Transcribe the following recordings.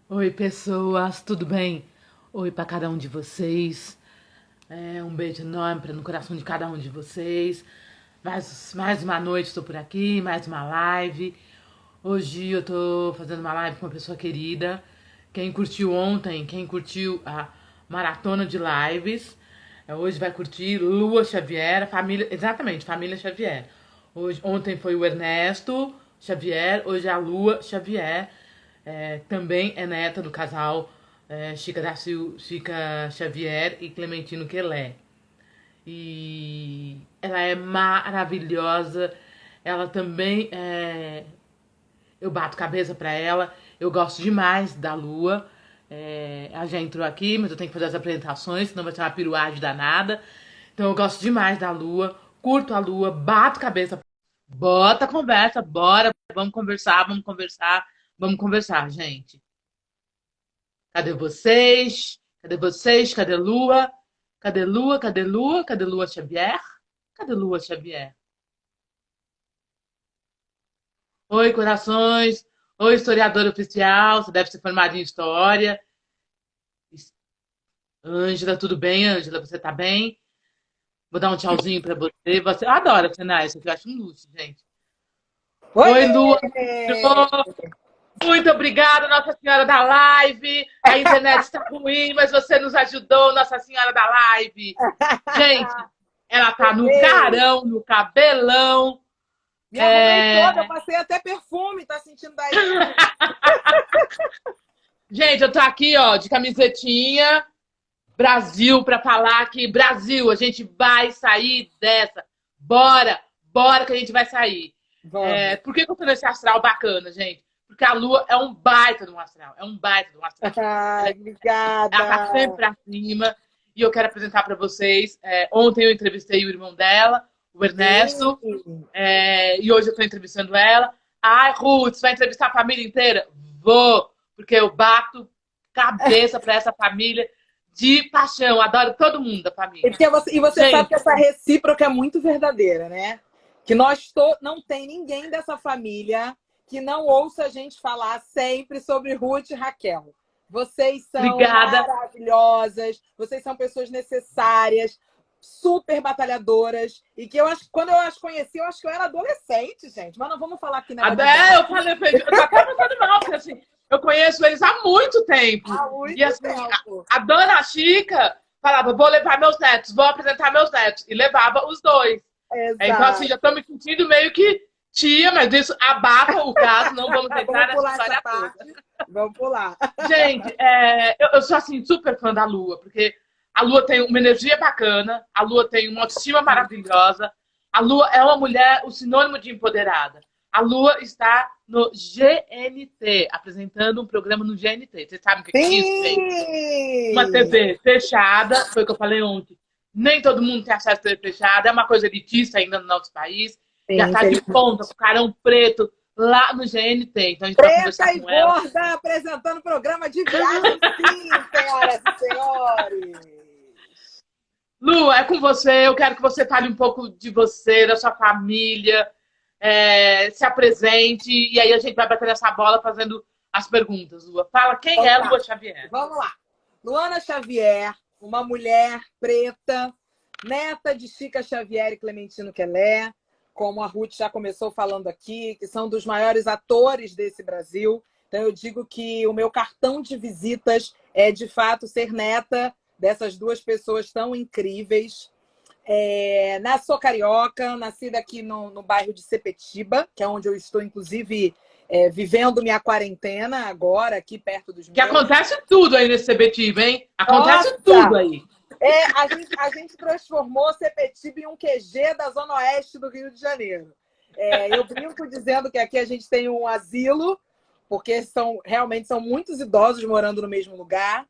Oi, pessoas, tudo bem? Oi para cada um de vocês. Um beijo enorme no coração de cada um de vocês. Mais uma noite estou por aqui, mais uma live. Hoje eu tô fazendo uma live com uma pessoa querida. Quem curtiu ontem, quem curtiu a maratona de lives, hoje vai curtir Lua Xavier, exatamente, família Xavier. Ontem foi o Ernesto Xavier, hoje é a Lua Xavier. Também é neta do casal Chica Xavier e Clementino Quelé. E ela é maravilhosa. Ela também eu bato cabeça pra ela. Eu gosto demais da Lua. Ela já entrou aqui, mas eu tenho que fazer as apresentações, senão vai ser uma piruagem danada. Então eu gosto demais da Lua. Curto a Lua, bato cabeça. Bota a conversa, bora. Vamos conversar, vamos conversar, vamos conversar, gente. Cadê vocês? Cadê vocês? Cadê Lua? Cadê Lua? Cadê Lua? Cadê Lua Xavier? Cadê Lua Xavier? Oi, corações. Oi, historiadora oficial. Você deve ser formada em história. Ângela, tudo bem, Ângela? Você tá bem? Vou dar um tchauzinho pra você. Você adora cenar isso aqui, eu acho um luxo, gente. Oi, Lua. Oiê! Muito obrigada, Nossa Senhora da Live. A internet está ruim, mas você nos ajudou, Nossa Senhora da Live. Gente, ela tá no Cheguei! carão, no cabelão. Me arrumei toda, É... passei até perfume, tá sentindo daí? Gente, eu tô aqui, ó, de camisetinha, Brasil, para falar que Brasil, a gente vai sair dessa. Bora, bora que a gente vai sair. Vamos. Por que eu tô nesse astral bacana, gente? Porque a Lua é um baita de um astral, é um baita de um astral. Ai, Ela tá sempre obrigada. pra cima. E eu quero apresentar para vocês. Ontem eu entrevistei o irmão dela, o Ernesto, Sim. e hoje eu tô entrevistando ela. Ai, Ruth, você vai entrevistar a família inteira? Vou, porque eu bato cabeça para essa família de paixão. Adoro todo mundo da E, família. porque você sabe Gente, que essa recíproca é muito verdadeira, né? Que não tem ninguém dessa família que não ouça a gente falar sempre sobre Ruth e Raquel. Vocês são obrigada. maravilhosas, vocês são pessoas necessárias, super batalhadoras, e que quando eu as conheci, eu acho que eu era adolescente, gente. Mas não vamos falar aqui negócio de Até eu idade. falei, eu tô até passando mal, porque assim, eu conheço eles há muito tempo. Há E muito assim, tempo. a dona Chica falava, vou levar meus netos, vou apresentar meus netos. E levava os dois. Então, assim, já Exato. estou me sentindo meio que tia, mas isso abafa o caso, não vamos entrar Vamos nessa pular essa história toda. parte. Vamos pular. Gente, eu sou assim, super fã da Lua, porque a Lua tem uma energia bacana, a Lua tem uma autoestima maravilhosa, a Lua é uma mulher, o sinônimo de empoderada. A Lua está no GNT, apresentando um programa no GNT. Vocês sabem o que é isso, gente? Uma Sim! TV fechada, foi o que eu falei ontem. Nem todo mundo tem acesso a TV fechada, é uma coisa elitista ainda no nosso país. Já Sim, está de infelizmente. ponta, com o carão preto, lá no GNT. Então a gente vai conversar Preta e com ela. gorda apresentando programa de viagem, sim, senhoras e senhores. Lu, é com você. Eu quero que você fale um pouco de você, da sua família, se apresente, e aí a gente vai bater essa bola fazendo as perguntas, Lua. Fala quem Então é tá, Lua Xavier. vamos lá. Luana Xavier, uma mulher preta, neta de Chica Xavier e Clementino Quelé, como a Ruth já começou falando aqui, que são dos maiores atores desse Brasil. Então eu digo que o meu cartão de visitas é, de fato, ser neta dessas duas pessoas tão incríveis. Sou carioca, nascida aqui no bairro de Sepetiba, que é onde eu estou, inclusive, vivendo minha quarentena agora, aqui perto dos Que meus. acontece tudo aí nesse CBTV, hein? Acontece tudo Nossa! aí. A gente transformou Sepetiba em um QG da Zona Oeste do Rio de Janeiro. Eu brinco dizendo que aqui a gente tem um asilo, porque realmente são muitos idosos morando no mesmo lugar.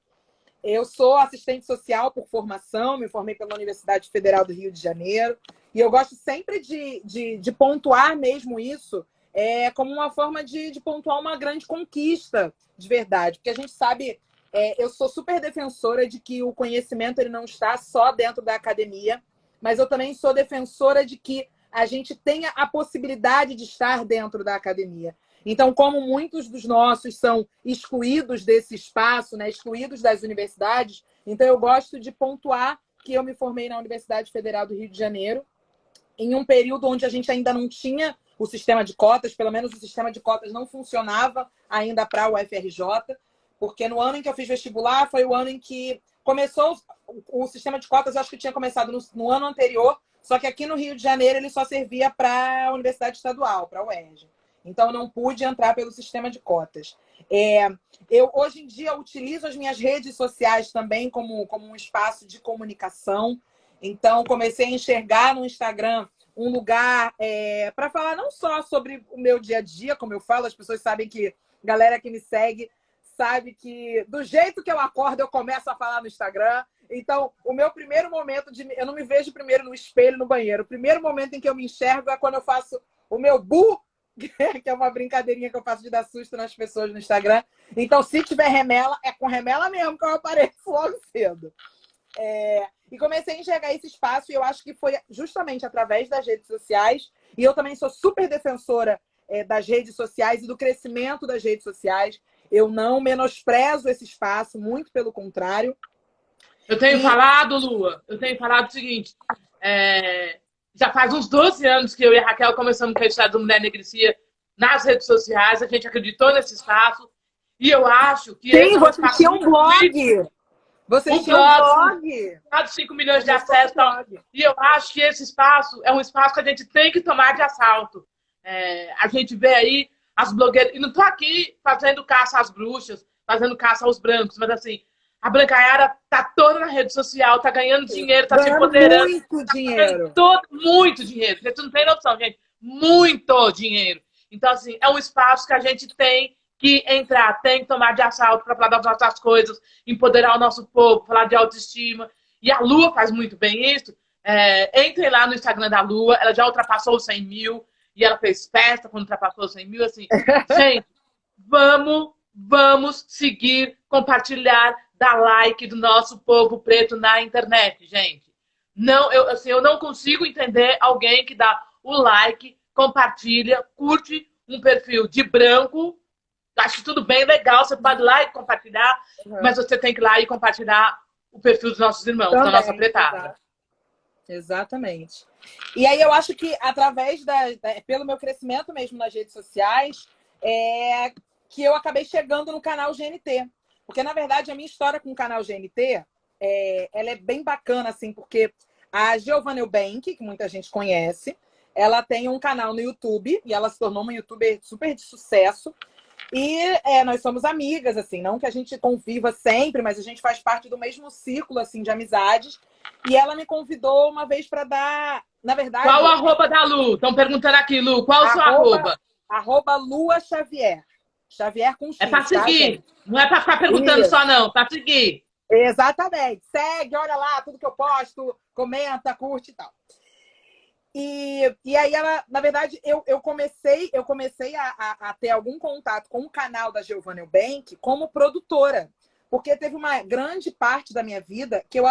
Eu sou assistente social por formação, me formei pela Universidade Federal do Rio de Janeiro, e eu gosto sempre de pontuar mesmo isso como uma forma de pontuar uma grande conquista de verdade, porque a gente sabe, eu sou super defensora de que o conhecimento ele não está só dentro da academia, mas eu também sou defensora de que a gente tenha a possibilidade de estar dentro da academia. Então, como muitos dos nossos são excluídos desse espaço, né, excluídos das universidades, então eu gosto de pontuar que eu me formei na Universidade Federal do Rio de Janeiro, em um período onde a gente ainda não tinha o sistema de cotas, pelo menos o sistema de cotas não funcionava ainda para a UFRJ, porque no ano em que eu fiz vestibular foi o ano em que começou o sistema de cotas, eu acho que tinha começado no ano anterior, só que aqui no Rio de Janeiro ele só servia para a Universidade Estadual, para a UERJ. Então, eu não pude entrar pelo sistema de cotas. Eu, hoje em dia, utilizo as minhas redes sociais também como um espaço de comunicação. Então, comecei a enxergar no Instagram um lugar para falar não só sobre o meu dia a dia, como eu falo, as pessoas sabem que, galera que me segue, sabe que do jeito que eu acordo, eu começo a falar no Instagram. Então, o meu primeiro momento eu não me vejo primeiro no espelho, no banheiro. O primeiro momento em que eu me enxergo é quando eu faço o meu bu, que é uma brincadeirinha que eu faço de dar susto nas pessoas no Instagram. Então, se tiver remela, é com remela mesmo que eu apareço logo cedo. E comecei a enxergar esse espaço e eu acho que foi justamente através das redes sociais. E eu também sou super defensora das redes sociais e do crescimento das redes sociais. Eu não menosprezo esse espaço, muito pelo contrário. Eu tenho falado, Lua, eu tenho falado o seguinte, já faz uns 12 anos que eu e a Raquel começamos com a história do Mulher Negricia nas redes sociais, a gente acreditou nesse espaço, e eu acho que esse é um você espaço tinha um muito blog! Você tinha um blog! Mais de 5 milhões de acessos, e eu acho que esse espaço é um espaço que a gente tem que tomar de assalto. A gente vê aí as blogueiras, e não estou aqui fazendo caça às bruxas, fazendo caça aos brancos, mas assim, a Brancaiara tá toda na rede social, tá ganhando dinheiro, tá se empoderando. Muito dinheiro. Muito dinheiro. Você não tem noção, gente. Muito dinheiro. Então, assim, é um espaço que a gente tem que entrar, tem que tomar de assalto para falar das nossas coisas, empoderar o nosso povo, falar de autoestima. E a Lua faz muito bem isso. Entrem lá no Instagram da Lua, ela já ultrapassou os 100 mil e ela fez festa quando ultrapassou os 100 mil. Assim, gente, vamos seguir, compartilhar, dar like do nosso povo preto na internet, gente. Não, eu não consigo entender alguém que dá o like, compartilha, curte um perfil de branco. Acho que tudo bem, legal, você pode ir lá e compartilhar, mas você tem que ir lá e compartilhar o perfil dos nossos irmãos, também, da nossa pretada. Exatamente. E aí eu acho que através pelo meu crescimento mesmo nas redes sociais, que eu acabei chegando no canal GNT. Porque, na verdade, a minha história com o canal GNT, ela é bem bacana, assim, porque a Giovanna Eubank, que muita gente conhece, ela tem um canal no YouTube e ela se tornou uma youtuber super de sucesso. E nós somos amigas, assim, não que a gente conviva sempre, mas a gente faz parte do mesmo círculo, assim, de amizades. E ela me convidou uma vez para dar, na verdade... Qual o arroba da Lu? Estão perguntando aqui, Lu, qual o seu arroba? Arroba Lua Xavier. Xavier com X, é para seguir, tá, não é para ficar perguntando só não, para seguir. Exatamente. Segue, olha lá tudo que eu posto, comenta, curte e tal. E aí ela, na verdade, eu comecei a ter algum contato com o canal da Giovanna Eubank como produtora. Porque teve uma grande parte da minha vida que eu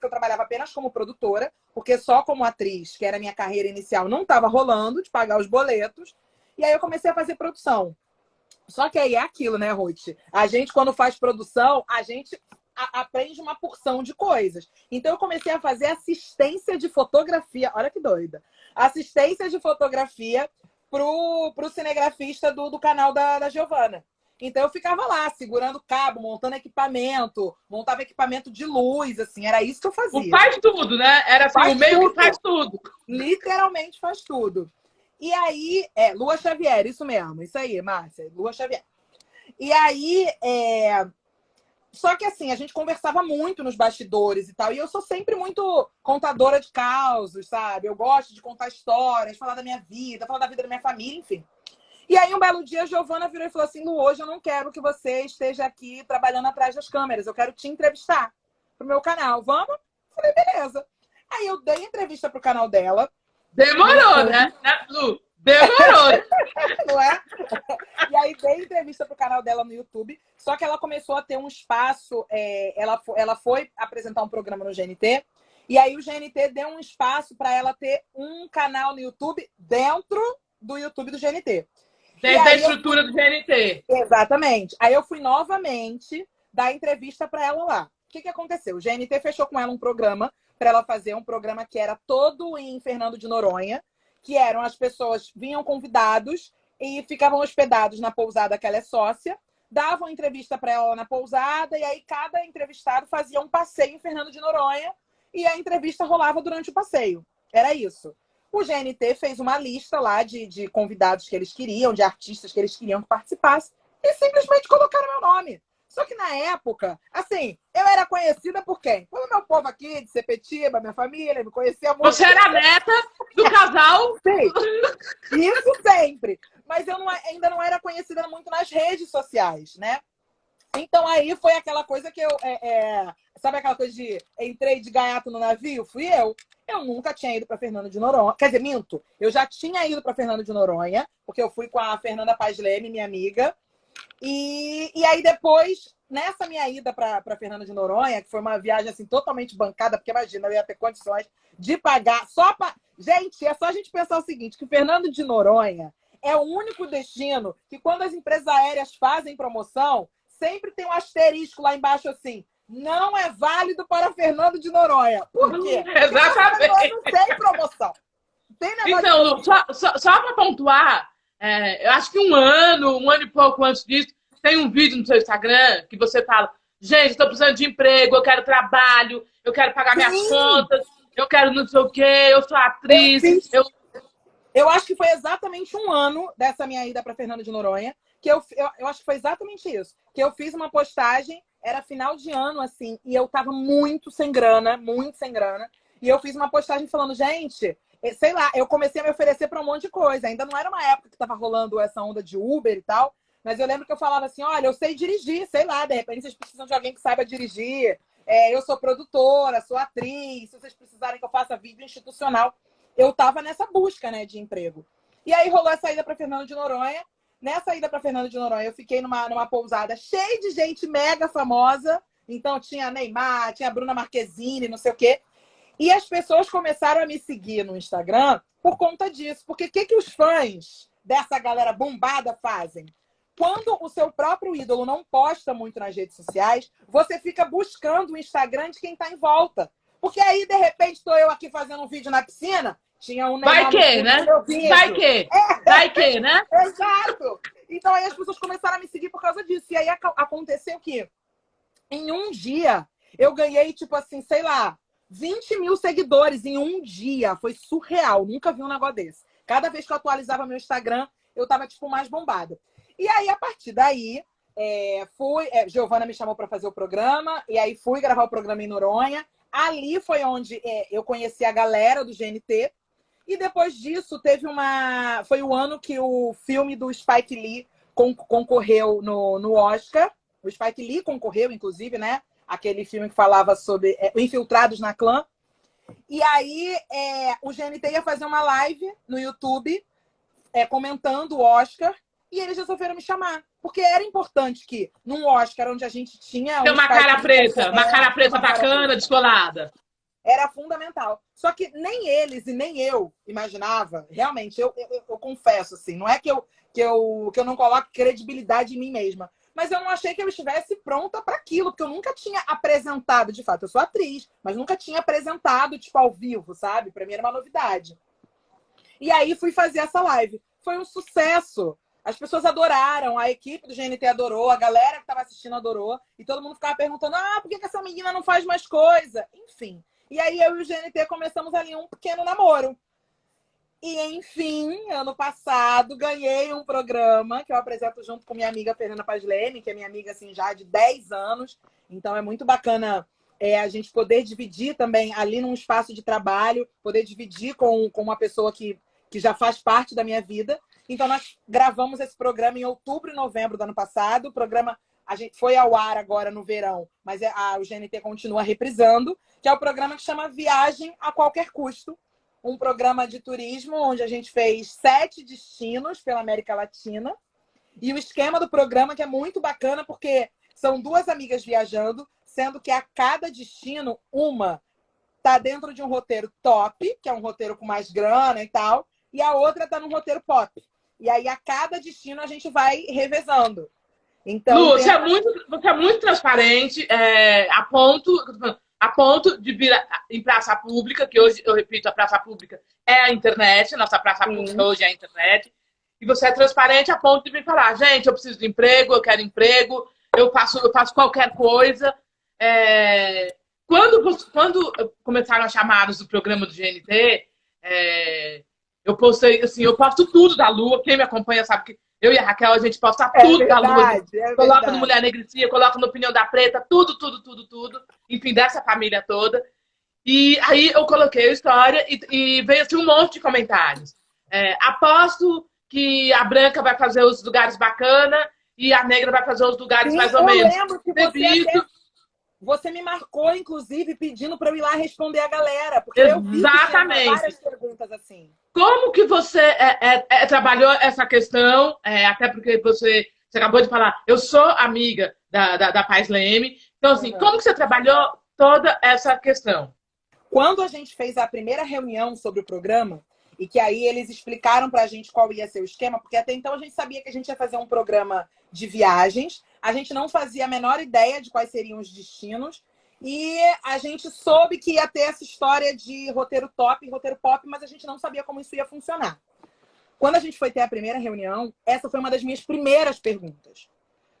trabalhava apenas como produtora, porque só como atriz, que era a minha carreira inicial, não estava rolando de pagar os boletos. E aí eu comecei a fazer produção. Só que aí é aquilo, né, Ruth? A gente, quando faz produção, a gente aprende uma porção de coisas. Então, eu comecei a fazer assistência de fotografia. Olha que doida. Assistência de fotografia pro cinegrafista do canal da Giovanna. Então, eu ficava lá, segurando cabo, montando equipamento, montava equipamento de luz, assim. Era isso que eu fazia. Faz tudo, né? Era assim, o meio que faz tudo. Literalmente faz tudo. E aí, Lua Xavier, isso mesmo. Isso aí, Márcia, Lua Xavier. E aí, só que assim, a gente conversava muito nos bastidores e tal. E eu sou sempre muito contadora de causos, sabe? Eu gosto de contar histórias, falar da minha vida, falar da vida da minha família, enfim. E aí, um belo dia, a Giovanna virou e falou assim: Lu, hoje eu não quero que você esteja aqui trabalhando atrás das câmeras. Eu quero te entrevistar pro meu canal. Vamos? Eu falei, beleza. Aí eu dei entrevista pro canal dela. Demorou, né, Lu? Demorou. Não é? E aí dei entrevista pro canal dela no YouTube. Só que ela começou a ter um espaço. Ela foi apresentar um programa no GNT. E aí o GNT deu um espaço para ela ter um canal no YouTube dentro do YouTube do GNT. E Desde a aí estrutura do GNT. exatamente. Aí eu fui novamente dar entrevista para ela lá. O que aconteceu? O GNT fechou com ela um programa para ela fazer um programa que era todo em Fernando de Noronha, que eram as pessoas vinham convidados e ficavam hospedados na pousada que ela é sócia, davam entrevista para ela na pousada e aí cada entrevistado fazia um passeio em Fernando de Noronha e a entrevista rolava durante o passeio. Era isso. O GNT fez uma lista lá de convidados que eles queriam, de artistas que eles queriam que participassem, e simplesmente colocaram meu nome. Só que na época, assim, eu era conhecida por quem? Pelo meu povo aqui, de Sepetiba, minha família, me conhecia muito. Você era a neta do casal? Sim, isso sempre. Mas eu ainda não era conhecida muito nas redes sociais, né? Então aí foi aquela coisa que eu. Sabe aquela coisa de entrei de gaiato no navio? Fui eu. Eu nunca tinha ido para Fernando de Noronha. Quer dizer, minto. Eu já tinha ido para Fernando de Noronha, porque eu fui com a Fernanda Paz Leme, minha amiga. E aí depois, nessa minha ida para Fernando de Noronha, que foi uma viagem assim totalmente bancada, porque imagina, eu ia ter condições de pagar só para. Gente, é só a gente pensar o seguinte: que Fernando de Noronha é o único destino que, quando as empresas aéreas fazem promoção, sempre tem um asterisco lá embaixo assim. Não é válido para Fernando de Noronha. Por quê? Exatamente. Porque não tem promoção. Tem Então, Lu, só para pontuar, eu acho que um ano e pouco antes disso, tem um vídeo no seu Instagram que você fala: gente, estou precisando de emprego, eu quero trabalho, eu quero pagar minhas contas, eu quero não sei o quê, eu sou atriz. Eu acho que foi exatamente um ano dessa minha ida para Fernando de Noronha, que eu acho que foi exatamente isso. Que eu fiz uma postagem, era final de ano, assim, e eu tava muito sem grana. E eu fiz uma postagem falando, gente, sei lá, eu comecei a me oferecer para um monte de coisa. Ainda não era uma época que tava rolando essa onda de Uber e tal, mas eu lembro que eu falava assim, olha, eu sei dirigir, sei lá, de repente vocês precisam de alguém que saiba dirigir. Eu sou produtora, sou atriz, se vocês precisarem que eu faça vídeo institucional. Eu estava nessa busca, né, de emprego. E aí rolou essa ida para Fernando de Noronha. Nessa ida para Fernando de Noronha, eu fiquei numa pousada cheia de gente mega famosa. Então tinha Neymar, tinha Bruna Marquezine, não sei o quê. E as pessoas começaram a me seguir no Instagram por conta disso. Porque o que os fãs dessa galera bombada fazem? Quando o seu próprio ídolo não posta muito nas redes sociais, você fica buscando o Instagram de quem está em volta. Porque aí, de repente, estou eu aqui fazendo um vídeo na piscina, tinha um Vai que, né? Vai que. Vai que, né? Exato! Então aí as pessoas começaram a me seguir por causa disso. E aí aconteceu que em um dia eu ganhei, tipo assim, sei lá, 20 mil seguidores em um dia. Foi surreal. Nunca vi um negócio desse. Cada vez que eu atualizava meu Instagram, eu tava, tipo, mais bombada. E aí, a partir daí, Giovana me chamou para fazer o programa, e aí fui gravar o programa em Noronha. Ali foi onde eu conheci a galera do GNT. E depois disso, foi o ano que o filme do Spike Lee concorreu no Oscar. O Spike Lee concorreu, inclusive, né? Aquele filme que falava sobre infiltrados na clã. E aí, o GNT ia fazer uma live no YouTube comentando o Oscar. E eles resolveram me chamar. Porque era importante que, num Oscar onde a gente tinha... Tem uma cara preta bacana, descolada. Era fundamental. Só que nem eles e nem eu imaginava, realmente, eu confesso, assim, não é que eu não coloque credibilidade em mim mesma, mas eu não achei que eu estivesse pronta para aquilo, porque eu nunca tinha apresentado, de fato, eu sou atriz, mas nunca tinha apresentado, tipo, ao vivo, sabe? Para mim era uma novidade. E aí fui fazer essa live. Foi um sucesso. As pessoas adoraram, a equipe do GNT adorou, a galera que estava assistindo adorou, e todo mundo ficava perguntando, por que essa menina não faz mais coisa? Enfim. E aí eu e o GNT começamos ali um pequeno namoro. E, enfim, ano passado, ganhei um programa que eu apresento junto com minha amiga Fernanda Paz Leme, que é minha amiga assim, já de 10 anos. Então é muito bacana a gente poder dividir também ali num espaço de trabalho, poder dividir com uma pessoa que já faz parte da minha vida. Então nós gravamos esse programa em outubro e novembro do ano passado. O programa a gente foi ao ar agora no verão, mas o GNT continua reprisando, que é o programa que chama Viagem a Qualquer Custo. Um programa de turismo onde a gente fez 7 destinos pela América Latina. E o esquema do programa que é muito bacana, porque são 2 amigas viajando, sendo que a cada destino, uma está dentro de um roteiro top, que é um roteiro com mais grana e tal, e a outra está num roteiro pop. E aí, a cada destino, a gente vai revezando. Então, Lu, você é muito transparente, a ponto de vir em praça pública, que hoje, eu repito, a praça pública é a internet, nossa praça pública hoje é a internet, e você é transparente a ponto de vir falar, gente, eu preciso de emprego, eu quero emprego, eu faço qualquer coisa. Quando começaram as chamadas do programa do GNT, eu postei, assim, eu posto tudo da Lua, quem me acompanha sabe que eu e a Raquel, a gente posta tudo da Lua. Coloca no Mulher Negricia, coloca no Opinião da Preta, tudo. Enfim, dessa família toda. E aí eu coloquei a história e veio assim, um monte de comentários. Aposto que a branca vai fazer os lugares bacana e a negra vai fazer os lugares mais ou menos. Eu lembro que você me marcou, inclusive, pedindo para eu ir lá responder a galera. Porque eu vi que tinha várias perguntas assim. Como que você trabalhou essa questão? Até porque você acabou de falar, eu sou amiga da Paz Leme. Então, assim, como que você trabalhou toda essa questão? Quando a gente fez a primeira reunião sobre o programa, e que aí eles explicaram pra gente qual ia ser o esquema, porque até então a gente sabia que a gente ia fazer um programa de viagens, a gente não fazia a menor ideia de quais seriam os destinos, e a gente soube que ia ter essa história de roteiro top e roteiro pop, mas a gente não sabia como isso ia funcionar. Quando a gente foi ter a primeira reunião, essa foi uma das minhas primeiras perguntas.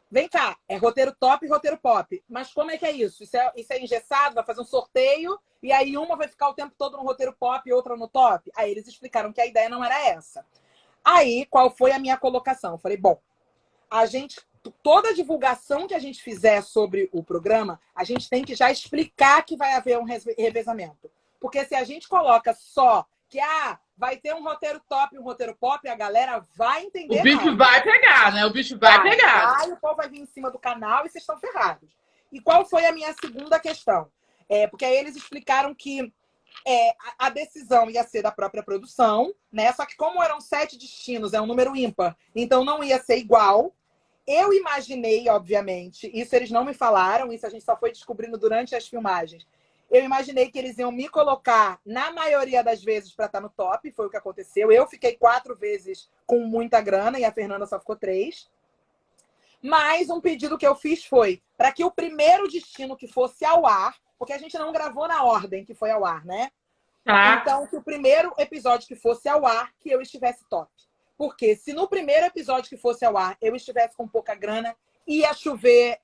Vem cá, é roteiro top e roteiro pop. Mas como é que é isso? Isso é engessado? Vai fazer um sorteio e aí uma vai ficar o tempo todo no roteiro pop e outra no top? Aí eles explicaram que a ideia não era essa. Aí, qual foi a minha colocação? Eu falei, bom, toda a divulgação que a gente fizer sobre o programa, a gente tem que já explicar que vai haver um revezamento. Porque se a gente coloca só que vai ter um roteiro top e um roteiro pop, a galera vai entender. O bicho vai pegar, né? O bicho vai pegar. Aí o povo vai vir em cima do canal e vocês estão ferrados. E qual foi a minha segunda questão? Porque aí eles explicaram que a decisão ia ser da própria produção, né? Só que como eram 7 destinos, é um número ímpar, então não ia ser igual. Eu imaginei, obviamente, isso eles não me falaram, isso a gente só foi descobrindo durante as filmagens. Eu imaginei que eles iam me colocar, na maioria das vezes, para estar no top. Foi o que aconteceu. Eu fiquei 4 vezes com muita grana e a Fernanda só ficou 3. Mas um pedido que eu fiz foi para que o primeiro destino que fosse ao ar, porque a gente não gravou na ordem que foi ao ar, né? Então, que o primeiro episódio que fosse ao ar, que eu estivesse top. Porque se no primeiro episódio que fosse ao ar eu estivesse com pouca grana, ia chover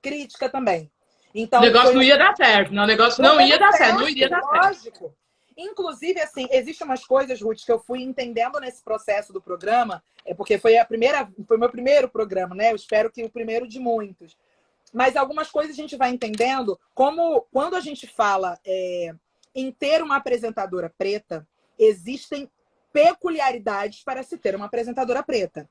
crítica também. Então, o negócio não ia dar certo, não. O negócio não ia dar certo, não iria dar certo. Lógico. Inclusive, assim, existem umas coisas, Ruth, que eu fui entendendo nesse processo do programa, porque foi o meu primeiro programa, né? Eu espero que o primeiro de muitos. Mas algumas coisas a gente vai entendendo, como quando a gente fala em ter uma apresentadora preta, existem peculiaridades para se ter uma apresentadora preta.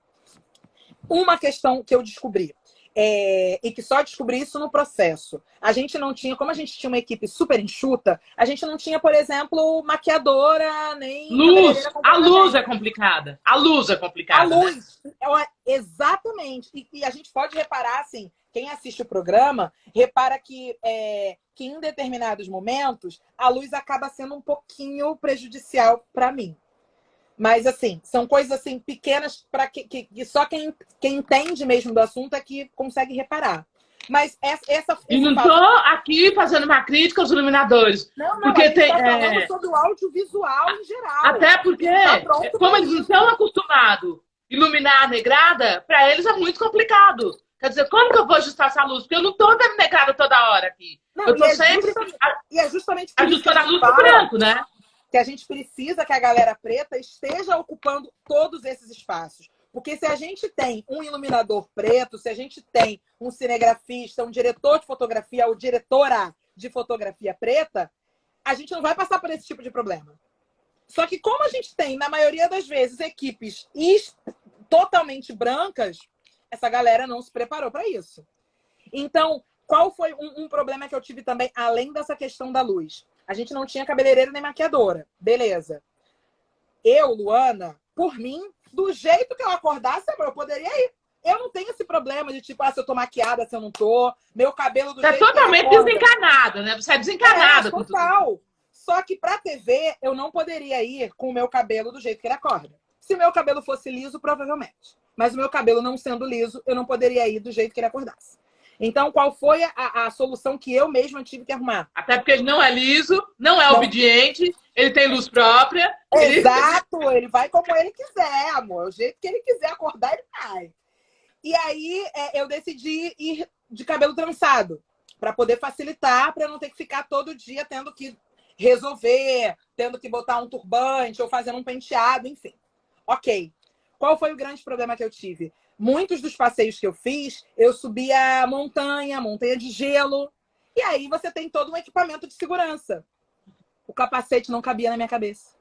Uma questão que eu descobri, e que só descobri isso no processo. A gente não tinha, como a gente tinha uma equipe super enxuta, a gente não tinha, por exemplo, maquiadora, nem... A luz é complicada. A luz é complicada. A luz, né? Exatamente. E a gente pode reparar, assim, quem assiste o programa, repara que em determinados momentos, a luz acaba sendo um pouquinho prejudicial para mim. Mas, assim, são coisas assim pequenas para que só quem entende mesmo do assunto é que consegue reparar. Mas e não estou aqui fazendo uma crítica aos iluminadores. Não, porque a gente está falando sobre o audiovisual em geral. Até porque, como eles não estão acostumados a iluminar a negrada, para eles é muito complicado. Quer dizer, como que eu vou ajustar essa luz? Porque eu não estou negrada toda hora aqui. Não, eu estou sempre justamente ajustando a luz pro branco, né? Que a gente precisa que a galera preta esteja ocupando todos esses espaços. Porque se a gente tem um iluminador preto, se a gente tem um cinegrafista, um diretor de fotografia ou diretora de fotografia preta, a gente não vai passar por esse tipo de problema. Só que como a gente tem, na maioria das vezes, equipes totalmente brancas, essa galera não se preparou para isso. Então, qual foi um problema que eu tive também, além dessa questão da luz? A gente não tinha cabeleireira nem maquiadora. Beleza. Eu, Luana, por mim, do jeito que eu acordasse, eu poderia ir. Eu não tenho esse problema de tipo, se eu tô maquiada, se eu não tô. Meu cabelo do jeito que totalmente desencanada, né? Você é desencanada. Total. Só que pra TV, eu não poderia ir com o meu cabelo do jeito que ele acorda. Se o meu cabelo fosse liso, provavelmente. Mas o meu cabelo não sendo liso, eu não poderia ir do jeito que ele acordasse. Então, qual foi a solução que eu mesma tive que arrumar? Até porque ele não é liso, não é obediente, ele tem luz própria. Exato, ele vai como ele quiser, amor. O jeito que ele quiser acordar, ele vai. E aí, eu decidi ir de cabelo trançado, para poder facilitar, para não ter que ficar todo dia tendo que resolver, tendo que botar um turbante ou fazendo um penteado, enfim. Ok. Qual foi o grande problema que eu tive? Muitos dos passeios que eu fiz, eu subia a montanha de gelo, e aí você tem todo um equipamento de segurança. O capacete não cabia na minha cabeça,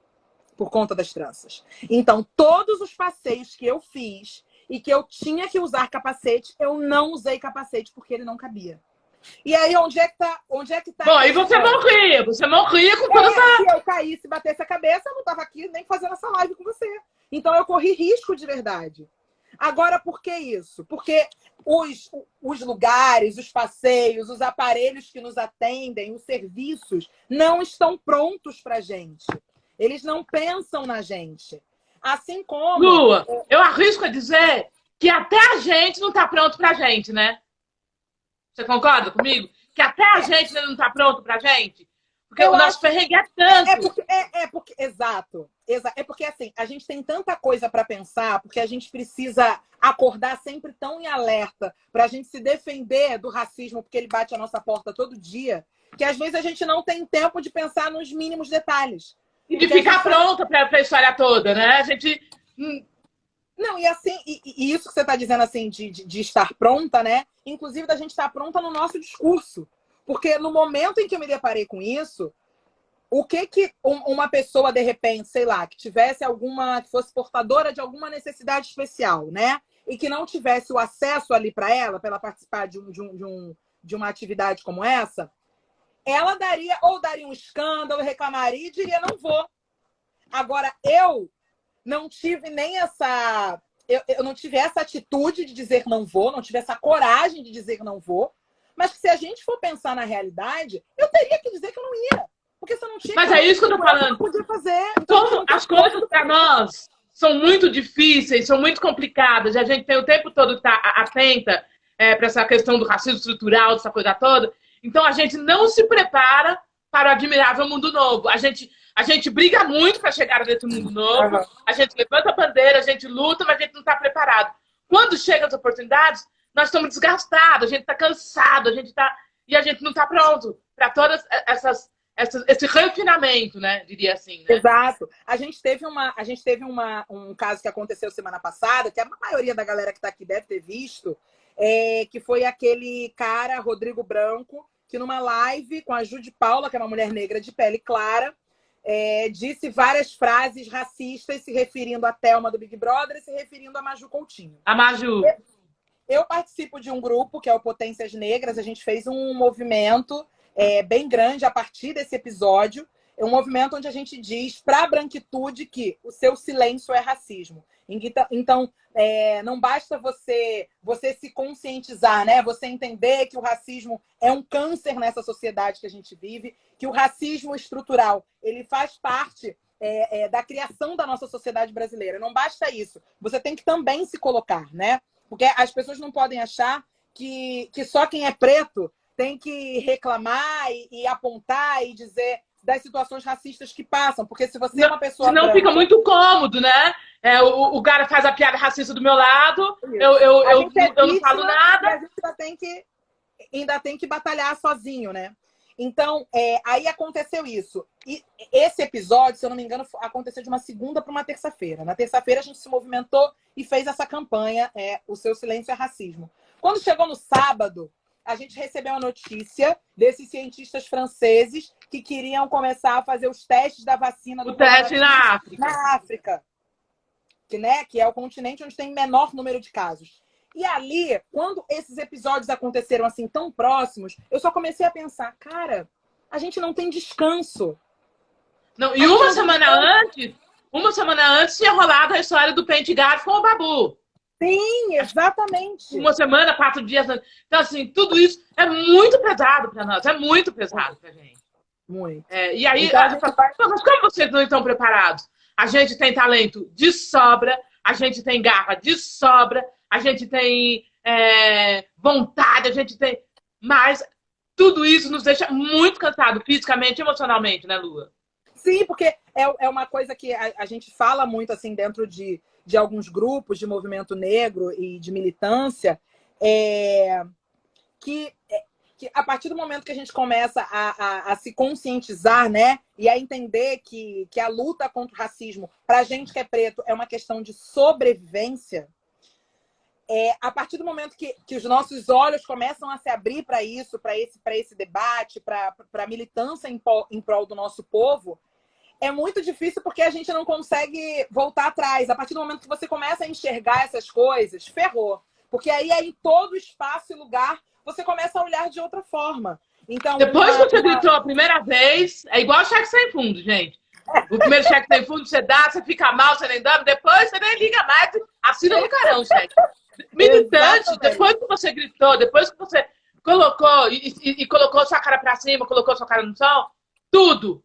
por conta das tranças. Então, todos os passeios que eu fiz e que eu tinha que usar capacete, eu não usei capacete porque ele não cabia. E aí, onde é que tá? Bom, aí você morria com toda essa... Se eu caísse e batesse a cabeça, eu não tava aqui nem fazendo essa live com você. Então, eu corri risco de verdade. Agora, por que isso? Porque os lugares, os passeios, os aparelhos que nos atendem, os serviços, não estão prontos pra gente. Eles não pensam na gente. Assim como... Lua, eu arrisco a dizer que até a gente não tá pronto pra gente, né? Você concorda comigo? Que até a gente ainda não tá pronto pra gente? Porque o nosso perrengue é tanto. Exato. É porque, assim, a gente tem tanta coisa para pensar, porque a gente precisa acordar sempre tão em alerta pra gente se defender do racismo, porque ele bate a nossa porta todo dia, que às vezes a gente não tem tempo de pensar nos mínimos detalhes. E de ficar pronta pra história toda, né? A gente... Não, e assim, e isso que você está dizendo, assim, de estar pronta, né? Inclusive, da gente estar pronta no nosso discurso. Porque no momento em que eu me deparei com isso, o que uma pessoa, de repente, sei lá, que fosse portadora de alguma necessidade especial, né? E que não tivesse o acesso ali para ela participar de uma atividade como essa, ela daria um escândalo, reclamaria e diria, não vou. Agora, eu não tive nem essa... Eu não tive essa atitude de dizer não vou, não tive essa coragem de dizer não vou, mas que se a gente for pensar na realidade, eu teria que dizer que eu não ia. Porque se eu não tinha... Mas é isso que eu tô falando. Eu podia fazer. Então, as coisas para nós são muito difíceis, são muito complicadas, e a gente tem o tempo todo estar atenta para essa questão do racismo estrutural, dessa coisa toda. Então a gente não se prepara para o admirável mundo novo. A gente briga muito para chegar nesse mundo novo, a gente levanta a bandeira, a gente luta, mas a gente não está preparado. Quando chegam as oportunidades, nós estamos desgastados, a gente está cansado, e a gente não está pronto para todas esse refinamento, né? Diria assim. Né? Exato. A gente teve um caso que aconteceu semana passada, que a maioria da galera que está aqui deve ter visto, que foi aquele cara, Rodrigo Branco, que numa live com a Jude Paula, que é uma mulher negra de pele clara, disse várias frases racistas se referindo a Thelma do Big Brother e se referindo a Maju Coutinho. A Maju. Eu participo de um grupo que é o Potências Negras. A gente fez um movimento bem grande a partir desse episódio. É um movimento onde a gente diz para a branquitude que o seu silêncio é racismo. Então, não basta você se conscientizar, né? Você entender que o racismo é um câncer nessa sociedade que a gente vive, que o racismo estrutural ele faz parte da criação da nossa sociedade brasileira. Não basta isso. Você tem que também se colocar, né? Porque as pessoas não podem achar que só quem é preto tem que reclamar e apontar e dizer das situações racistas que passam. Porque se você é uma pessoa senão branca... fica muito cômodo, né? O cara faz a piada racista do meu lado, eu não falo nada. E a gente ainda tem que batalhar sozinho, né? Então, aí aconteceu isso. E esse episódio, se eu não me engano, aconteceu de uma segunda para uma terça-feira. Na terça-feira, a gente se movimentou e fez essa campanha, O Seu Silêncio é Racismo. Quando chegou no sábado, a gente recebeu a notícia desses cientistas franceses que queriam começar a fazer os testes da vacina do teste na África. Na África. Que é o continente onde tem menor número de casos. E ali, quando esses episódios aconteceram assim tão próximos, eu só comecei a pensar, cara, a gente não tem descanso. Não, e uma semana antes tinha rolado a história do pente gato com o Babu. Sim, exatamente. Uma semana, 4 dias antes. Então, assim, tudo isso é muito pesado para nós, é muito pesado para a gente. Muito. E aí, então, mas como vocês não estão preparados? A gente tem talento de sobra, a gente tem garra de sobra, a gente tem vontade, a gente tem... Mas tudo isso nos deixa muito cansado, fisicamente e emocionalmente, né, Lua? Sim, porque é uma coisa que a gente fala muito assim dentro de alguns grupos de movimento negro e de militância, que, que a partir do momento que a gente começa a se conscientizar, né, e a entender que a luta contra o racismo, para a gente que é preto, é uma questão de sobrevivência, a partir do momento que os nossos olhos começam a se abrir para isso, para esse debate, para a militância em prol do nosso povo, é muito difícil porque a gente não consegue voltar atrás. A partir do momento que você começa a enxergar essas coisas, ferrou. Porque aí em todo espaço e lugar, você começa a olhar de outra forma. Então, depois que você gritou a primeira vez, é igual cheque sem fundo, gente. O primeiro cheque sem fundo você dá, você fica mal, você nem dá, depois você nem liga mais, assina no carão, cheque. Militante, exatamente. Depois que você gritou, depois que você colocou e colocou sua cara pra cima, colocou sua cara no sol, tudo,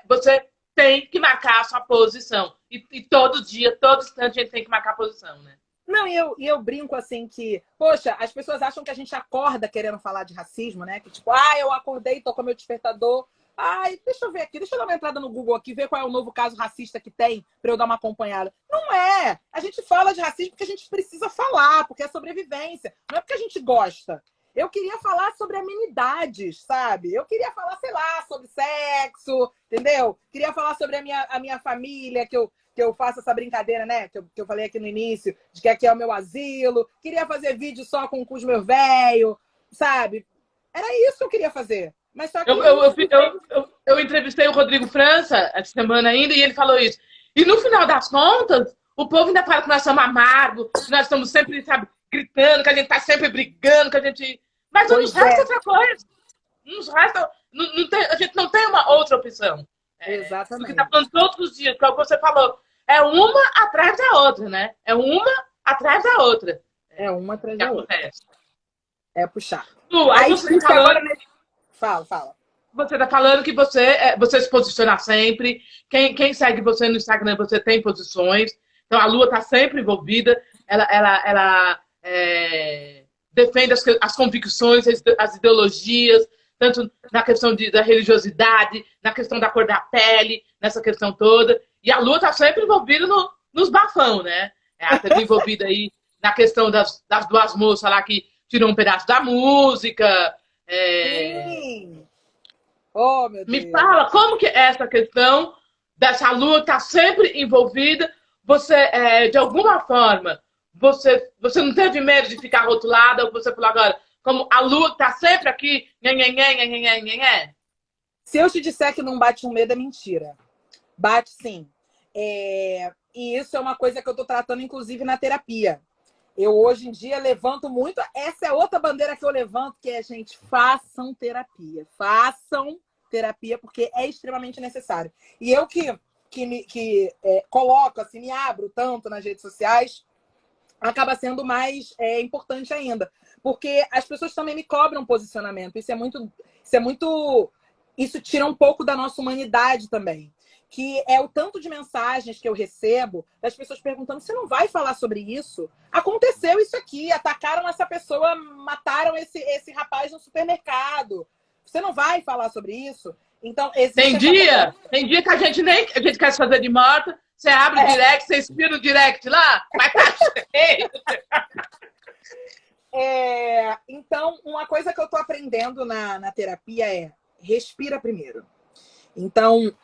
você tem que marcar a sua posição. E todo dia, todo instante, a gente tem que marcar a posição, né? Não, e eu brinco assim que, poxa, as pessoas acham que a gente acorda querendo falar de racismo, né? Que tipo, eu acordei, tô com meu despertador. Ai, deixa eu ver aqui, deixa eu dar uma entrada no Google aqui, ver qual é o novo caso racista que tem, para eu dar uma acompanhada. Não é! A gente fala de racismo porque a gente precisa falar, porque é sobrevivência. Não é porque a gente gosta. Eu queria falar sobre amenidades, sabe? Eu queria falar, sei lá, sobre sexo, entendeu? Queria falar sobre a minha família, que eu faço essa brincadeira, né? Que eu falei aqui no início, de que aqui é o meu asilo. Queria fazer vídeo só com os meus velhos, sabe? Era isso que eu queria fazer. Mas só que eu entrevistei o Rodrigo França essa semana ainda e ele falou isso. E no final das contas, o povo ainda fala que nós somos amargos, que nós estamos sempre, sabe, gritando, que a gente tá sempre brigando, que a gente... Mas nos resta outra coisa. Nos resta... Não tem, a gente não tem uma outra opção. Exatamente. Porque tá falando todos os dias, que é o que você falou. É uma atrás da outra, né? É uma atrás da outra. É uma atrás da outra. É puxar. Aí você tá falando... agora... Fala. Você tá falando que você se posiciona sempre. Quem segue você no Instagram, você tem posições. Então a Lua tá sempre envolvida. Ela defende as convicções, as ideologias, tanto na questão da religiosidade, na questão da cor da pele, nessa questão toda. E a Lua tá sempre envolvida nos bafão, né? Ela teve envolvida aí na questão das duas moças lá que tiram um pedaço da música. Sim. Oh, meu Deus. Me fala como que é essa questão dessa Lua tá sempre envolvida. Você, de alguma forma, você não teve medo de ficar rotulada? Ou você falou agora, como a Lua tá sempre aqui, nhenhenhen. Se eu te disser que não bate um medo, é mentira. Bate sim. E isso é uma coisa que eu tô tratando, inclusive, na terapia. Eu, hoje em dia, levanto muito... Essa é outra bandeira que eu levanto, que é, gente, façam terapia. Façam terapia, porque é extremamente necessário. E eu que coloco, assim, me abro tanto nas redes sociais, acaba sendo mais importante ainda. Porque as pessoas também me cobram posicionamento. Isso tira um pouco da nossa humanidade também. Que é o tanto de mensagens que eu recebo das pessoas perguntando: você não vai falar sobre isso? Aconteceu isso aqui, atacaram essa pessoa, mataram esse rapaz no supermercado. Você não vai falar sobre isso? Então, tem dia que a gente quer se fazer de morta, você abre o direct, você inspira o direct lá, mas tá cheio. Então, uma coisa que eu tô aprendendo na terapia é: respira primeiro. Então,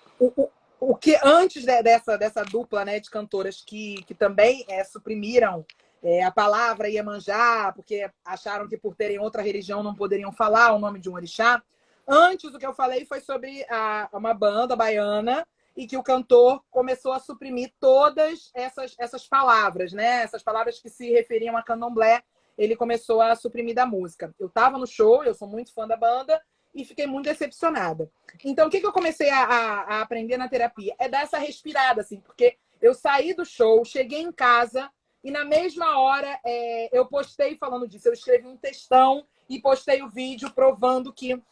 o que antes dessa dupla, né, de cantoras que também suprimiram a palavra Iemanjá, porque acharam que por terem outra religião não poderiam falar o nome de um orixá. Antes, o que eu falei foi sobre uma banda baiana e que o cantor começou a suprimir todas essas palavras, né? Essas palavras que se referiam a candomblé, ele começou a suprimir da música. Eu estava no show, eu sou muito fã da banda, e fiquei muito decepcionada. Então, o que eu comecei a aprender na terapia? É dar essa respirada, assim, porque eu saí do show, cheguei em casa e na mesma hora eu postei falando disso. Eu escrevi um textão e postei o vídeo provando que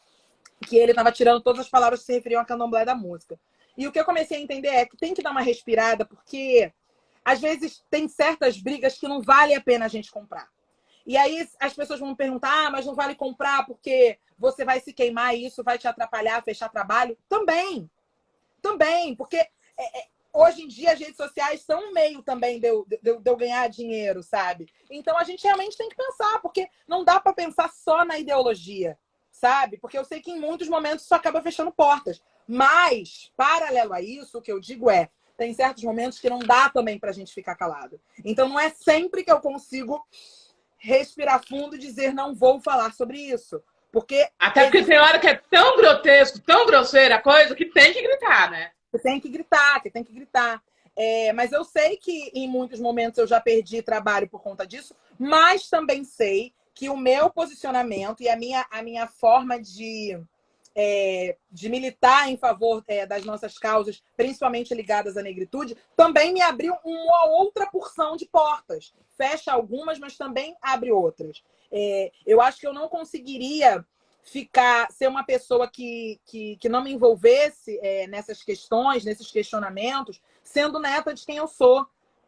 ele estava tirando todas as palavras que se referiam a candomblé da música. E o que eu comecei a entender é que tem que dar uma respirada, porque às vezes tem certas brigas que não vale a pena a gente comprar. E aí as pessoas vão me perguntar, mas não vale comprar porque você vai se queimar e isso vai te atrapalhar, fechar trabalho? Também, porque hoje em dia as redes sociais são um meio também de eu ganhar dinheiro, sabe? Então a gente realmente tem que pensar, porque não dá para pensar só na ideologia, sabe? Porque eu sei que em muitos momentos isso acaba fechando portas. Mas, paralelo a isso, o que eu digo é, tem certos momentos que não dá também pra gente ficar calado. Então não é sempre que eu consigo respirar fundo e dizer não vou falar sobre isso. Porque Até porque tem hora que é tão grotesco, tão grosseira a coisa, que tem que gritar, né? que tem que gritar. Mas eu sei que em muitos momentos eu já perdi trabalho por conta disso, mas também sei que o meu posicionamento e a minha forma de militar em favor das nossas causas, principalmente ligadas à negritude, também me abriu uma outra porção de portas. Fecha algumas, mas também abre outras. Eu acho que eu não conseguiria ser uma pessoa que não me envolvesse nessas questões, nesses questionamentos, sendo neta de quem eu sou.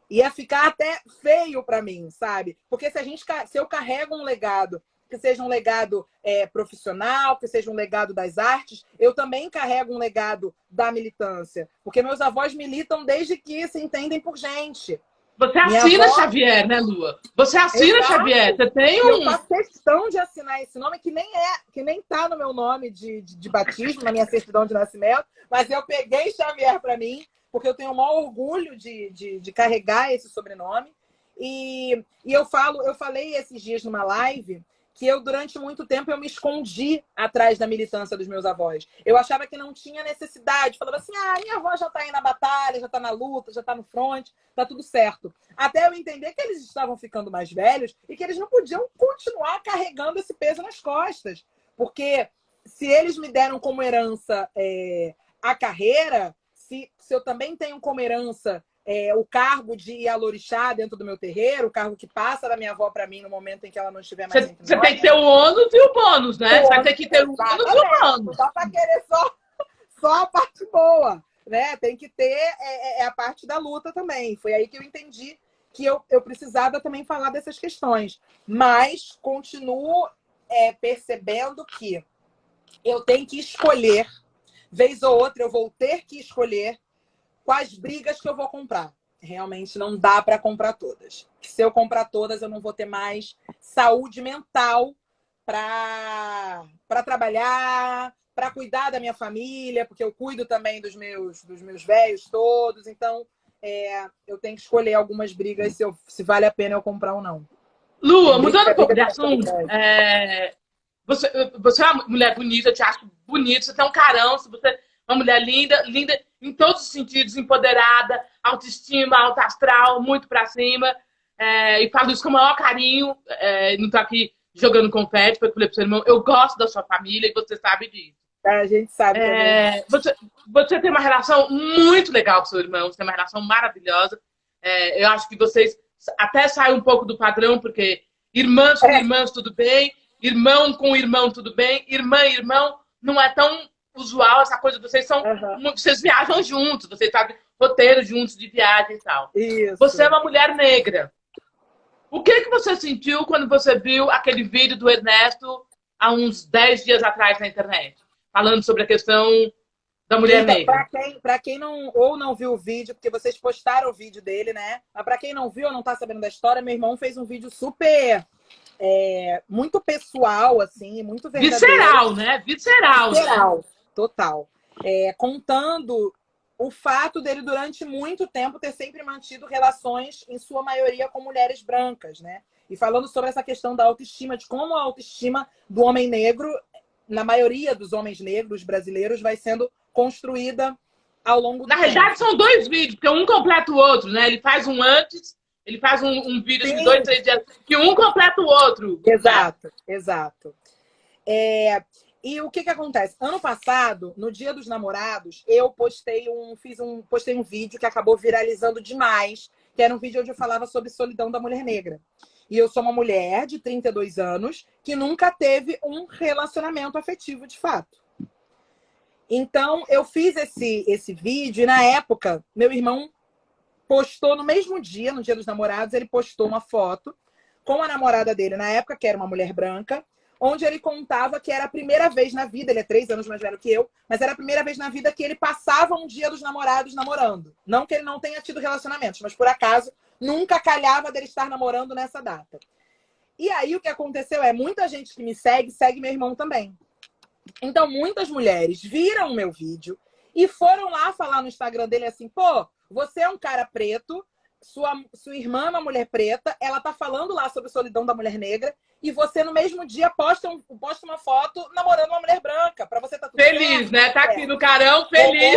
Ia ficar até feio para mim, sabe? Porque se eu carrego um legado que seja um legado profissional, que seja um legado das artes, eu também carrego um legado da militância. Porque meus avós militam desde que se entendem por gente. Você Minha assina avó... Xavier, né, Lua? Você assina Exato. Xavier. Você tem E eu um. faço questão de assinar esse nome, que nem tá no meu nome de batismo, na minha certidão de nascimento, mas eu peguei Xavier para mim, porque eu tenho o maior orgulho de carregar esse sobrenome. E eu falei esses dias numa live que eu, durante muito tempo, eu me escondi atrás da militância dos meus avós. Eu achava que não tinha necessidade. Falava assim, minha avó já está aí na batalha, já está na luta, já está no front, está tudo certo. Até eu entender que eles estavam ficando mais velhos e que eles não podiam continuar carregando esse peso nas costas. Porque se eles me deram como herança a carreira, se eu também tenho como herança o cargo de alorixá dentro do meu terreiro, o cargo que passa da minha avó para mim no momento em que ela não estiver mais entre Você nós. tem que ter o ônus e o bônus, né? Você vai ter que ter o ônus e o Exatamente. Não bônus. dá para querer só a parte boa, né? Tem que ter a parte da luta também. Foi aí que eu entendi que eu precisava também falar dessas questões. Mas continuo percebendo que eu tenho que escolher, vez ou outra eu vou ter que escolher quais brigas que eu vou comprar. Realmente não dá para comprar todas. Se eu comprar todas, eu não vou ter mais saúde mental para trabalhar, para cuidar da minha família, porque eu cuido também dos meus velhos todos. Então, eu tenho que escolher algumas brigas se vale a pena eu comprar ou não. Lua, Tem briga, mudando um pouco briga de de assunto, você é uma mulher bonita, eu te acho bonita, você tem um carão, você é uma mulher linda, linda em todos os sentidos, empoderada, autoestima, alto astral, muito pra cima. E falo isso com o maior carinho, não tô aqui jogando confete, porque eu falei pro seu irmão, eu gosto da sua família e você sabe disso. A gente sabe que é Você tem uma relação muito legal com seu irmão, você tem uma relação maravilhosa. Eu acho que vocês até saem um pouco do padrão, porque irmãs com irmãs tudo bem, irmão com irmão tudo bem, irmã e irmão não é tão usual essa coisa. Vocês viajam juntos, vocês sabem roteiros juntos de viagem e tal. Isso. Você é uma mulher negra. O que você sentiu quando você viu aquele vídeo do Ernesto há uns 10 dias atrás na internet? Falando sobre a questão da mulher negra. Para quem não viu o vídeo, porque vocês postaram o vídeo dele, né? Mas para quem não viu ou não tá sabendo da história, meu irmão fez um vídeo super muito pessoal, assim, muito verdadeiro. Visceral, né? Visceral, né? Total. Contando o fato dele, durante muito tempo, ter sempre mantido relações, em sua maioria, com mulheres brancas, né? E falando sobre essa questão da autoestima, de como a autoestima do homem negro, na maioria dos homens negros brasileiros, vai sendo construída ao longo do tempo. Na realidade, são dois vídeos, porque um completa o outro, né? Ele faz um antes, ele faz um vídeo de 2, 3 dias, que um completa o outro. Exato, né? Exato. E o que acontece? Ano passado, no Dia dos Namorados, eu postei um vídeo que acabou viralizando demais, que era um vídeo onde eu falava sobre solidão da mulher negra. E eu sou uma mulher de 32 anos que nunca teve um relacionamento afetivo de fato. Então, eu fiz esse vídeo e, na época, meu irmão postou no mesmo dia, no Dia dos Namorados, ele postou uma foto com a namorada dele, na época, que era uma mulher branca, onde ele contava que era a primeira vez na vida, ele é 3 anos mais velho que eu, mas era a primeira vez na vida que ele passava um Dia dos Namorados namorando. Não que ele não tenha tido relacionamentos, mas por acaso nunca calhava dele estar namorando nessa data. E aí o que aconteceu é, muita gente que me segue meu irmão também. Então, muitas mulheres viram o meu vídeo e foram lá falar no Instagram dele assim, pô, você é um cara preto, sua irmã é uma mulher preta, ela tá falando lá sobre a solidão da mulher negra, e você no mesmo dia posta uma foto namorando uma mulher branca, pra você tá tudo Feliz, certo, né? Tá aqui no carão, feliz.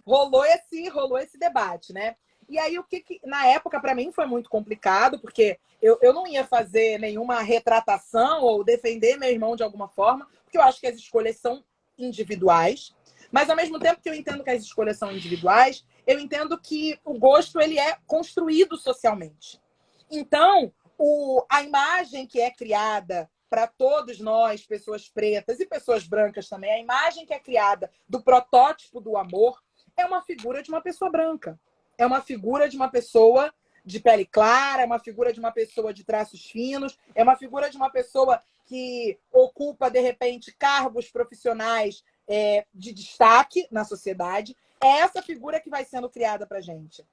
Rolou esse debate, né? E aí, na época, para mim, foi muito complicado, porque eu não ia fazer nenhuma retratação ou defender meu irmão de alguma forma, porque eu acho que as escolhas são individuais. Mas, ao mesmo tempo que eu entendo que as escolhas são individuais, eu entendo que o gosto ele é construído socialmente. Então, a imagem que é criada para todos nós, pessoas pretas e pessoas brancas também, a imagem que é criada do protótipo do amor é uma figura de uma pessoa branca. É uma figura de uma pessoa de pele clara, é uma figura de uma pessoa de traços finos, é uma figura de uma pessoa que ocupa, de repente, cargos profissionais de destaque na sociedade. É essa figura que vai sendo criada para a gente.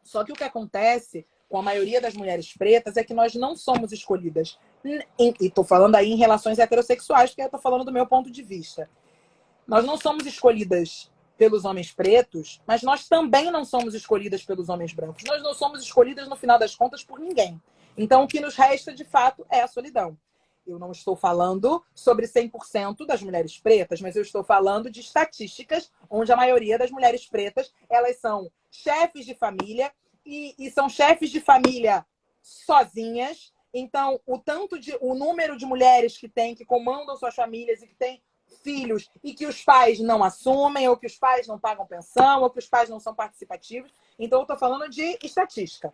Só que o que acontece com a maioria das mulheres pretas é que nós não somos escolhidas. E estou falando aí em relações heterossexuais, porque eu estou falando do meu ponto de vista. Nós não somos escolhidas pelos homens pretos, mas nós também não somos escolhidas pelos homens brancos. Nós não somos escolhidas, no final das contas, por ninguém. Então, o que nos resta, de fato, é a solidão. Eu não estou falando sobre 100% das mulheres pretas, mas eu estou falando de estatísticas onde a maioria das mulheres pretas, elas são chefes de família e são chefes de família sozinhas. Então, o número de mulheres que comandam suas famílias e que têm filhos e que os pais não assumem, ou que os pais não pagam pensão, ou que os pais não são participativos. Então, eu estou falando de estatística.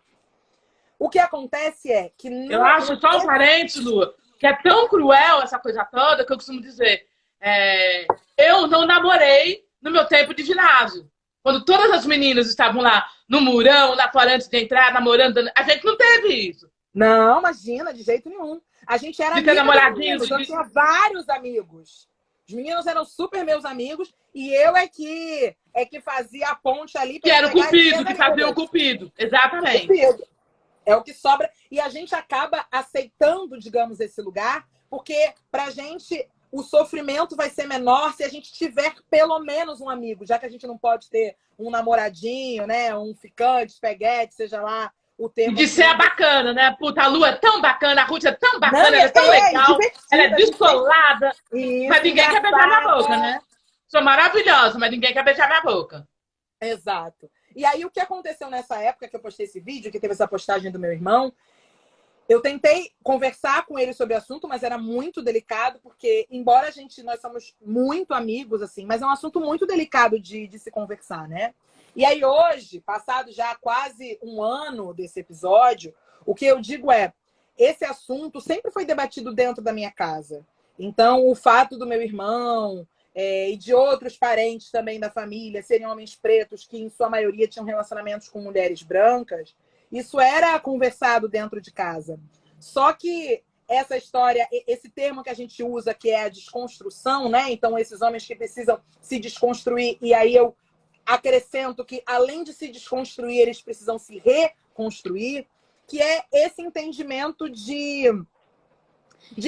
O que acontece é que... Eu acho, só um parênteses, Lu, que é tão cruel essa coisa toda que eu costumo dizer. Eu não namorei no meu tempo de ginásio. Quando todas as meninas estavam lá no murão, lá fora antes de entrar, namorando, a gente não teve isso. Não, imagina, de jeito nenhum. A gente era de ter namoradinho. Eu tinha vários amigos. Os meninos eram super meus amigos e eu é que fazia a ponte ali. Que era o cupido, que fazia o cupido. Exatamente. Cupido. É o que sobra. E a gente acaba aceitando, digamos, esse lugar, porque pra gente o sofrimento vai ser menor se a gente tiver pelo menos um amigo, já que a gente não pode ter um namoradinho, né? Um ficante, peguete, seja lá o termo. De ser bacana, né? Puta, a Lu é tão bacana, a Ruth é tão bacana, ela é tão legal, ela é descolada. Isso, mas ninguém quer beijar minha boca, né? Sou maravilhosa, mas ninguém quer beijar minha boca. Exato. E aí, o que aconteceu nessa época que eu postei esse vídeo, que teve essa postagem do meu irmão, eu tentei conversar com ele sobre o assunto, mas era muito delicado, porque, embora nós somos muito amigos, assim, mas é um assunto muito delicado de se conversar, né? E aí, hoje, passado já quase um ano desse episódio, o que eu digo é, esse assunto sempre foi debatido dentro da minha casa. Então, o fato do meu irmão e de outros parentes também da família serem homens pretos, que em sua maioria tinham relacionamentos com mulheres brancas, isso era conversado dentro de casa. Só que essa história, esse termo que a gente usa, que é a desconstrução, né? Então, esses homens que precisam se desconstruir, e aí eu acrescento que, além de se desconstruir, eles precisam se reconstruir, que é esse entendimento de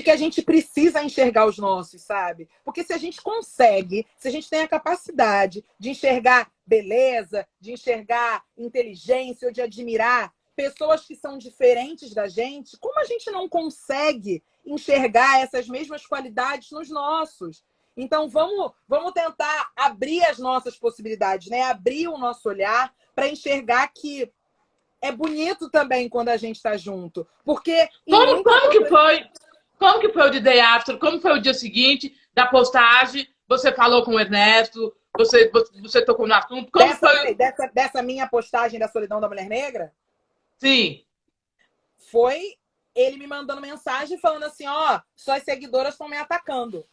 que a gente precisa enxergar os nossos, sabe? Porque se a gente consegue, se a gente tem a capacidade de enxergar beleza, de enxergar inteligência ou de admirar pessoas que são diferentes da gente, como a gente não consegue enxergar essas mesmas qualidades nos nossos? Então, vamos tentar abrir as nossas possibilidades, né? Abrir o nosso olhar para enxergar que é bonito também quando a gente está junto. Porque... Como que foi o de Day After? Como foi o dia seguinte da postagem? Você falou com o Ernesto? Você tocou no assunto? Como foi? Dessa minha postagem da solidão da mulher negra? Sim. Foi ele me mandando mensagem falando assim, ó, suas seguidoras estão me atacando.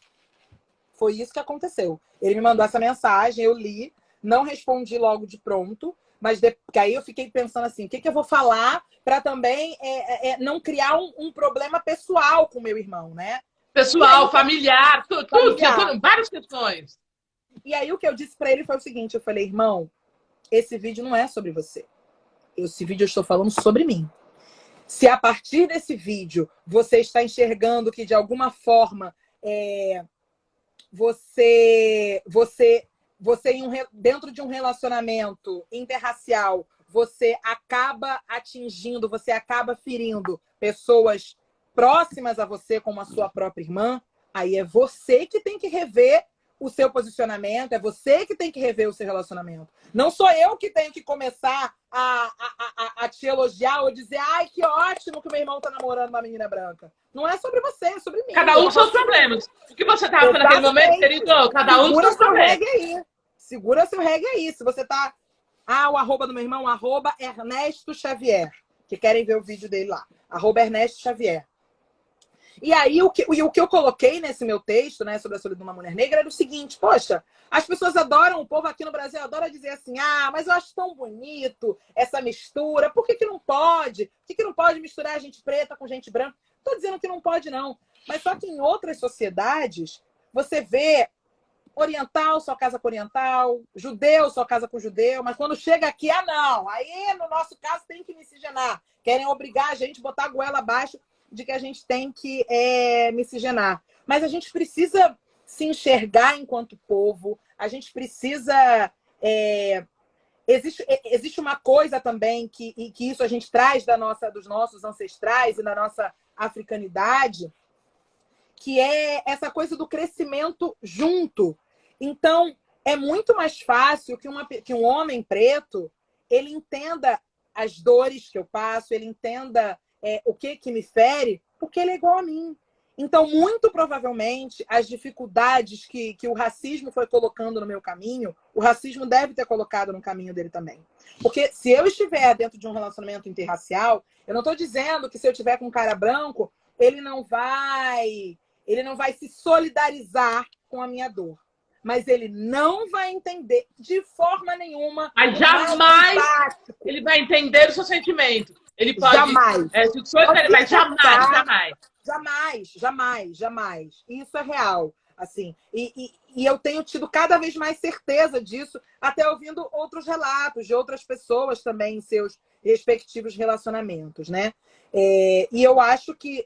Foi isso que aconteceu. Ele me mandou essa mensagem, eu li, não respondi logo de pronto, mas aí eu fiquei pensando assim, o que eu vou falar para também não criar um problema pessoal com meu irmão, né? Pessoal, aí, familiar, tudo, tinha várias questões. E aí o que eu disse para ele foi o seguinte, eu falei, irmão, esse vídeo não é sobre você. Esse vídeo eu estou falando sobre mim. Se a partir desse vídeo você está enxergando que de alguma forma você dentro de um relacionamento interracial, você acaba atingindo, você acaba ferindo pessoas próximas a você, como a sua própria irmã, aí é você que tem que rever o seu posicionamento, é você que tem que rever o seu relacionamento. Não sou eu que tenho que começar a te elogiar ou dizer, ai, que ótimo que meu irmão tá namorando uma menina branca. Não é sobre você, é sobre mim. Cada um com seus problemas. O que você tava falando naquele momento, querido? Cada um com seus problemas. Segura seu reggae aí. Se você tá... o arroba do meu irmão, arroba Ernesto Xavier. Que querem ver o vídeo dele lá. Arroba Ernesto Xavier. E aí, o que eu coloquei nesse meu texto, né, sobre a solidão de uma mulher negra, era o seguinte, poxa, as pessoas adoram, o povo aqui no Brasil adora dizer assim, mas eu acho tão bonito essa mistura, por que não pode? Por que não pode misturar gente preta com gente branca? Não tô dizendo que não pode, não. Mas só que em outras sociedades, você vê oriental só casa com oriental, judeu só casa com judeu, mas quando chega aqui, não. Aí, no nosso caso, tem que miscigenar. Querem obrigar a gente a botar a goela abaixo de que a gente tem que miscigenar. Mas a gente precisa se enxergar enquanto povo, a gente precisa... Existe uma coisa também que isso a gente traz dos nossos ancestrais e da nossa africanidade, que é essa coisa do crescimento junto. Então, é muito mais fácil que um homem preto ele entenda as dores que eu passo, ele entenda o que me fere, porque ele é igual a mim. Então, muito provavelmente, as dificuldades que o racismo foi colocando no meu caminho, o racismo deve ter colocado no caminho dele também. Porque se eu estiver dentro de um relacionamento interracial, eu não estou dizendo que se eu estiver com um cara branco, ele não vai se solidarizar com a minha dor. Mas ele não vai entender de forma nenhuma. Mas jamais ele vai entender o seu sentimento. Ele pode... Jamais. Mas jamais. Isso é real. Assim. E eu tenho tido cada vez mais certeza disso, até ouvindo outros relatos de outras pessoas também em seus respectivos relacionamentos, né? E eu acho que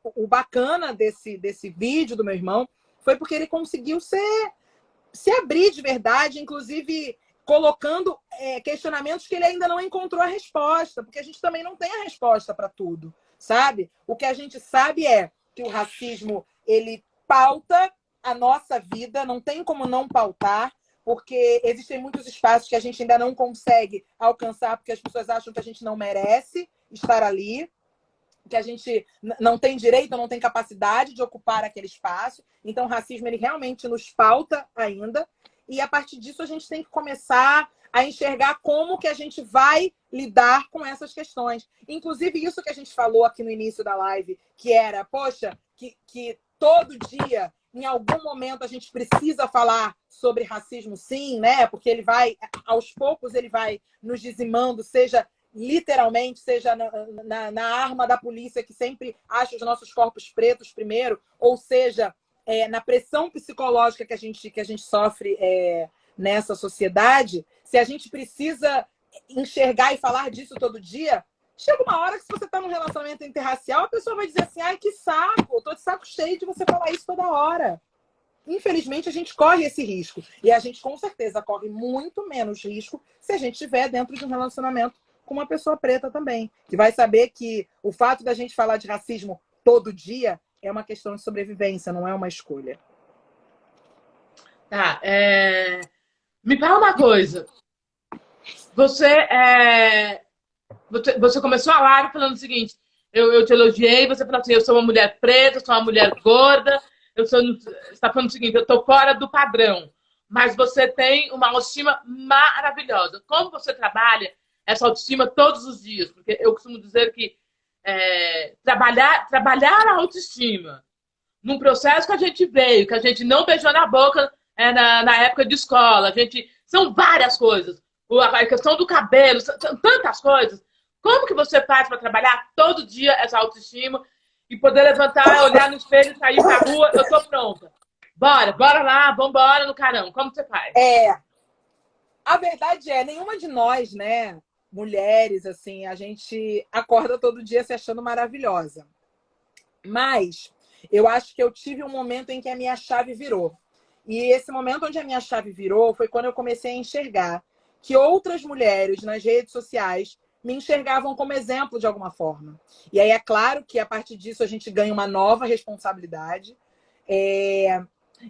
o bacana desse vídeo do meu irmão foi porque ele conseguiu se abrir de verdade, inclusive colocando questionamentos que ele ainda não encontrou a resposta, porque a gente também não tem a resposta para tudo, sabe? O que a gente sabe é que o racismo, ele pauta a nossa vida, não tem como não pautar, porque existem muitos espaços que a gente ainda não consegue alcançar, porque as pessoas acham que a gente não merece estar ali, que a gente não tem direito, não tem capacidade de ocupar aquele espaço. Então, o racismo, ele realmente nos pauta ainda. E, a partir disso, a gente tem que começar a enxergar como que a gente vai lidar com essas questões. Inclusive, isso que a gente falou aqui no início da live, que era, poxa, que todo dia, em algum momento, a gente precisa falar sobre racismo, sim, né? Porque ele vai, aos poucos, ele vai nos dizimando, seja literalmente, seja na arma da polícia, que sempre acha os nossos corpos pretos primeiro, ou seja, na pressão psicológica que a gente sofre nessa sociedade. Se a gente precisa enxergar e falar disso todo dia, chega uma hora que, se você está num relacionamento interracial, a pessoa vai dizer assim, ai, que saco, eu tô de saco cheio de você falar isso toda hora. Infelizmente, a gente corre esse risco. E a gente, com certeza, corre muito menos risco se a gente estiver dentro de um relacionamento com uma pessoa preta também, que vai saber que o fato da gente falar de racismo todo dia é uma questão de sobrevivência, não é uma escolha. Tá, me fala uma coisa. Você começou a live falando o seguinte, eu te elogiei, você falou assim, eu sou uma mulher preta, eu sou uma mulher gorda, você está falando o seguinte, eu estou fora do padrão, mas você tem uma autoestima maravilhosa. Como você trabalha essa autoestima todos os dias? Porque eu costumo dizer que trabalhar a autoestima num processo que a gente veio, que a gente não beijou na boca na época de escola. São várias coisas. A questão do cabelo, são tantas coisas. Como que você faz para trabalhar todo dia essa autoestima e poder levantar, olhar no espelho e sair pra rua? Eu tô pronta. Bora lá, vambora no caramba. Como você faz? A verdade nenhuma de nós, né, mulheres, assim, a gente acorda todo dia se achando maravilhosa. Mas eu acho que eu tive um momento em que a minha chave virou. E esse momento onde a minha chave virou foi quando eu comecei a enxergar que outras mulheres nas redes sociais me enxergavam como exemplo de alguma forma. E aí é claro que a partir disso a gente ganha uma nova responsabilidade. E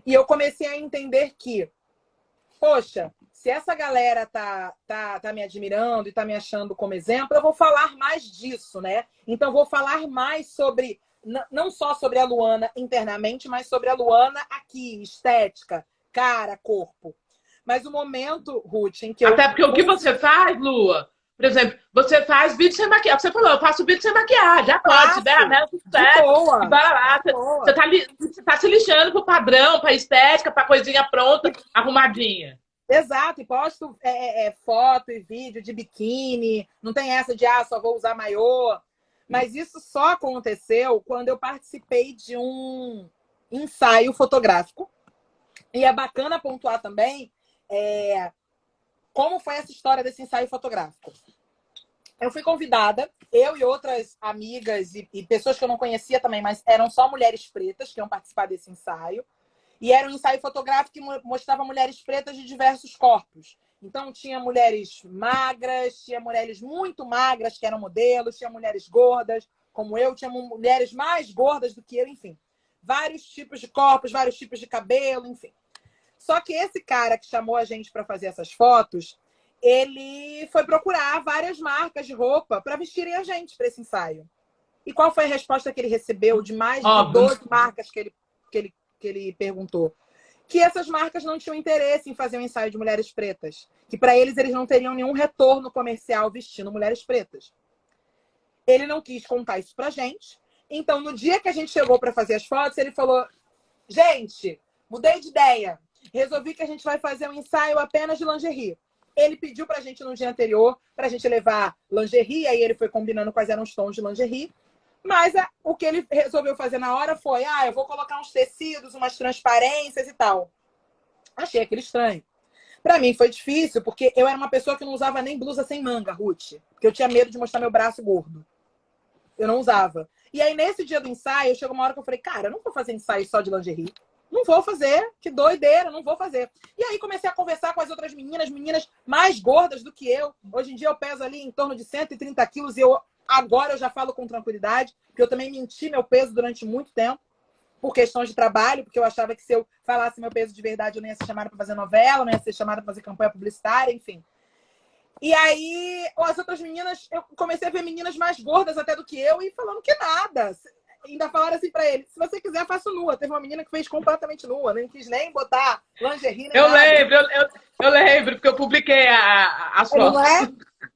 eu comecei a entender que, poxa, se essa galera tá me admirando e tá me achando como exemplo, eu vou falar mais disso, né? Então eu vou falar mais sobre, não só sobre a Luana internamente, mas sobre a Luana aqui, estética, cara, corpo. Mas o momento, Ruth, em que Até porque o que você faz, Lua? Por exemplo, você faz vídeo sem maquiagem. Você falou, eu faço vídeo sem maquiagem. Já pode, Ciberamel, tudo certo. E bora lá. Você tá se lixando pro padrão, pra estética, pra coisinha pronta, arrumadinha. Exato, e posto foto e vídeo de biquíni. Não tem essa de, só vou usar maiô. Mas isso só aconteceu quando eu participei de um ensaio fotográfico. E é bacana pontuar também como foi essa história desse ensaio fotográfico. Eu fui convidada, eu e outras amigas e pessoas que eu não conhecia também, mas eram só mulheres pretas que iam participar desse ensaio. E era um ensaio fotográfico que mostrava mulheres pretas de diversos corpos. Então, tinha mulheres magras, tinha mulheres muito magras, que eram modelos, tinha mulheres gordas, como eu, tinha mulheres mais gordas do que eu, enfim. Vários tipos de corpos, vários tipos de cabelo, enfim. Só que esse cara que chamou a gente para fazer essas fotos, ele foi procurar várias marcas de roupa para vestirem a gente para esse ensaio. E qual foi a resposta que ele recebeu de mais de 12 marcas que ele perguntou? Que essas marcas não tinham interesse em fazer um ensaio de mulheres pretas. Que para eles não teriam nenhum retorno comercial vestindo mulheres pretas. Ele não quis contar isso pra gente. Então, no dia que a gente chegou para fazer as fotos, ele falou: gente, mudei de ideia. Resolvi que a gente vai fazer um ensaio apenas de lingerie. Ele pediu pra gente no dia anterior pra gente levar lingerie, aí ele foi combinando quais eram os tons de lingerie. Mas o que ele resolveu fazer na hora foi: eu vou colocar uns tecidos, umas transparências e tal. Achei aquilo estranho. Pra mim foi difícil, porque eu era uma pessoa que não usava nem blusa sem manga, Ruth. Porque eu tinha medo de mostrar meu braço gordo. Eu não usava. E aí, nesse dia do ensaio, chegou uma hora que eu falei: cara, eu não vou fazer ensaio só de lingerie. Não vou fazer, que doideira, não vou fazer. E aí comecei a conversar com as outras meninas mais gordas do que eu. Hoje em dia eu peso ali em torno de 130 quilos e agora eu já falo com tranquilidade, porque eu também menti meu peso durante muito tempo, por questões de trabalho, porque eu achava que se eu falasse meu peso de verdade, eu não ia ser chamada para fazer novela, não ia ser chamada para fazer campanha publicitária, enfim. E aí, as outras meninas, eu comecei a ver meninas mais gordas até do que eu e falando que nada. Ainda falaram assim pra ele: se você quiser, eu faço nua. Teve uma menina que fez completamente nua, não quis nem botar lingerie nem nada. Eu lembro, porque eu publiquei as fotos. Não é?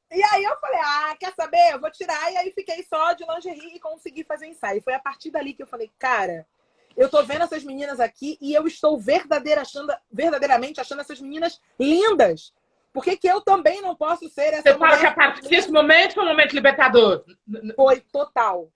E aí eu falei: quer saber? Eu vou tirar. E aí fiquei só de lingerie e consegui fazer o ensaio. Foi a partir dali que eu falei: cara, eu tô vendo essas meninas aqui e eu estou verdadeiramente achando essas meninas lindas. Por que eu também não posso ser essa mulher? Você fala que a partir desse momento foi um momento libertador. Foi total.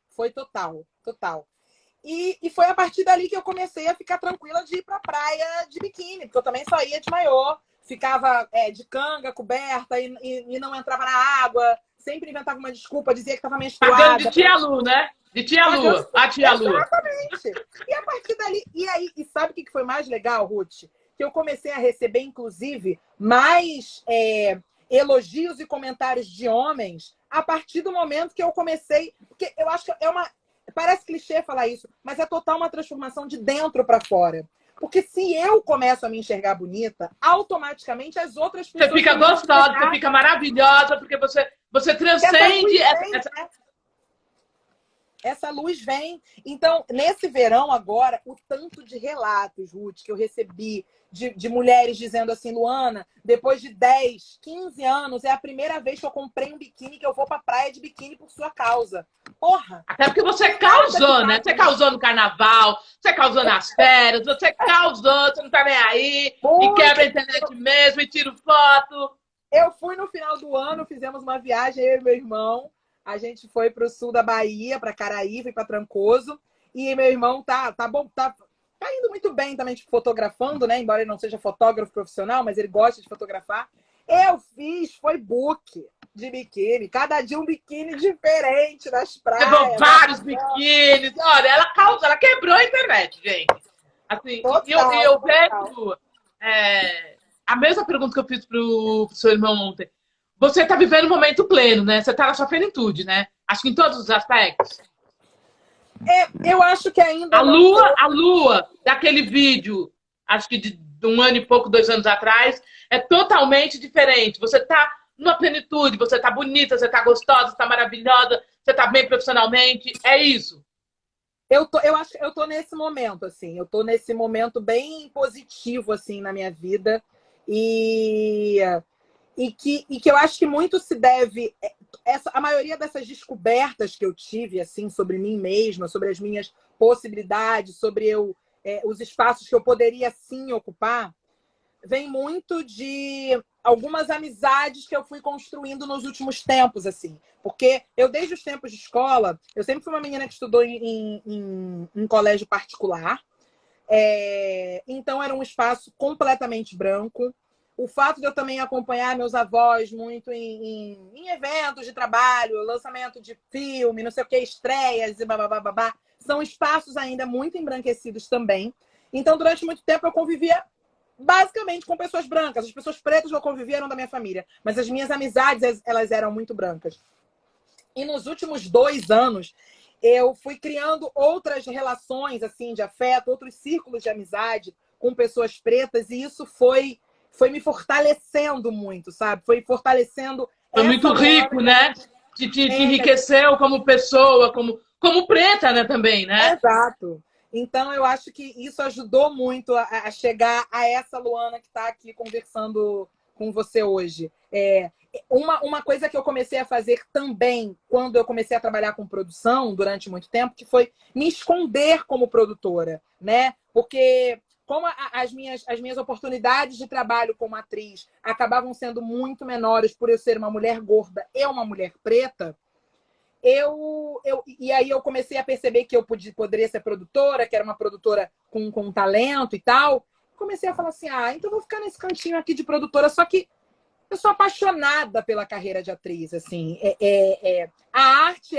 E foi a partir dali que eu comecei a ficar tranquila de ir pra praia de biquíni, porque eu também só ia de maiô, ficava de canga, coberta e não entrava na água, sempre inventava uma desculpa, dizia que estava menstruada. Pagando de tia Lu, né? De tia Lu, a tia Lu. Exatamente. E a partir dali, e sabe o que foi mais legal, Ruth? Que eu comecei a receber, inclusive, mais elogios e comentários de homens a partir do momento que eu comecei, porque eu acho que parece clichê falar isso, mas é total uma transformação de dentro para fora. Porque se eu começo a me enxergar bonita, automaticamente as outras pessoas... Você fica gostosa, você fica maravilhosa, porque você transcende... essa luz vem. Então, nesse verão agora, o tanto de relatos, Ruth, que eu recebi de mulheres dizendo assim, Luana, depois de 10, 15 anos, é a primeira vez que eu comprei um biquíni, que eu vou pra praia de biquíni por sua causa. Porra! Até porque você causou, né? Você causou no carnaval, você causou nas férias, você causou, você não tá nem aí, e quebra a internet mesmo, e tira foto. Eu fui no final do ano, fizemos uma viagem, eu e meu irmão. A gente foi para o sul da Bahia, para Caraíva e para Trancoso. E meu irmão tá bom, tá indo muito bem também, tipo, fotografando, né? Embora ele não seja fotógrafo profissional, mas ele gosta de fotografar. Eu fiz, foi book de biquíni. Cada dia um biquíni diferente nas praias. Levou vários biquínis. Olha, ela quebrou a internet, gente. Assim, total, eu vejo a mesma pergunta que eu fiz pro seu irmão ontem. Você tá vivendo um momento pleno, né? Você tá na sua plenitude, né? Acho que em todos os aspectos. Eu acho que ainda a lua daquele vídeo, acho que de um ano e pouco, 2 anos atrás, é totalmente diferente. Você tá numa plenitude, você tá bonita, você tá gostosa, você tá maravilhosa, você tá bem profissionalmente. É isso. Eu acho que eu tô nesse momento, assim. Eu tô nesse momento bem positivo, assim, na minha vida. E que eu acho que muito se deve... a maioria dessas descobertas que eu tive, assim, sobre mim mesma, sobre as minhas possibilidades, sobre os espaços que eu poderia, sim, ocupar, vem muito de algumas amizades que eu fui construindo nos últimos tempos, assim. Porque eu, desde os tempos de escola, eu sempre fui uma menina que estudou em colégio particular. Então, era um espaço completamente branco. O fato de eu também acompanhar meus avós muito em eventos de trabalho, lançamento de filme, não sei o que, estreias e babá, são espaços ainda muito embranquecidos também. Então, durante muito tempo, eu convivia basicamente com pessoas brancas. As pessoas pretas que eu convivia eram da minha família, mas as minhas amizades, elas eram muito brancas. E nos últimos 2 anos, eu fui criando outras relações assim de afeto, outros círculos de amizade com pessoas pretas, e isso foi me fortalecendo muito, sabe? Foi fortalecendo Foi muito rico, né? Te enriqueceu como pessoa, como preta, né, também, né? Exato. Então, eu acho que isso ajudou muito a chegar a essa Luana que está aqui conversando com você hoje. Uma coisa que eu comecei a fazer também quando eu comecei a trabalhar com produção durante muito tempo, que foi me esconder como produtora, né? Porque como as minhas oportunidades de trabalho como atriz acabavam sendo muito menores por eu ser uma mulher gorda e uma mulher preta, e aí eu comecei a perceber que eu poderia ser produtora, que era uma produtora com talento e tal. Comecei a falar assim, então eu vou ficar nesse cantinho aqui de produtora, só que eu sou apaixonada pela carreira de atriz, assim. A arte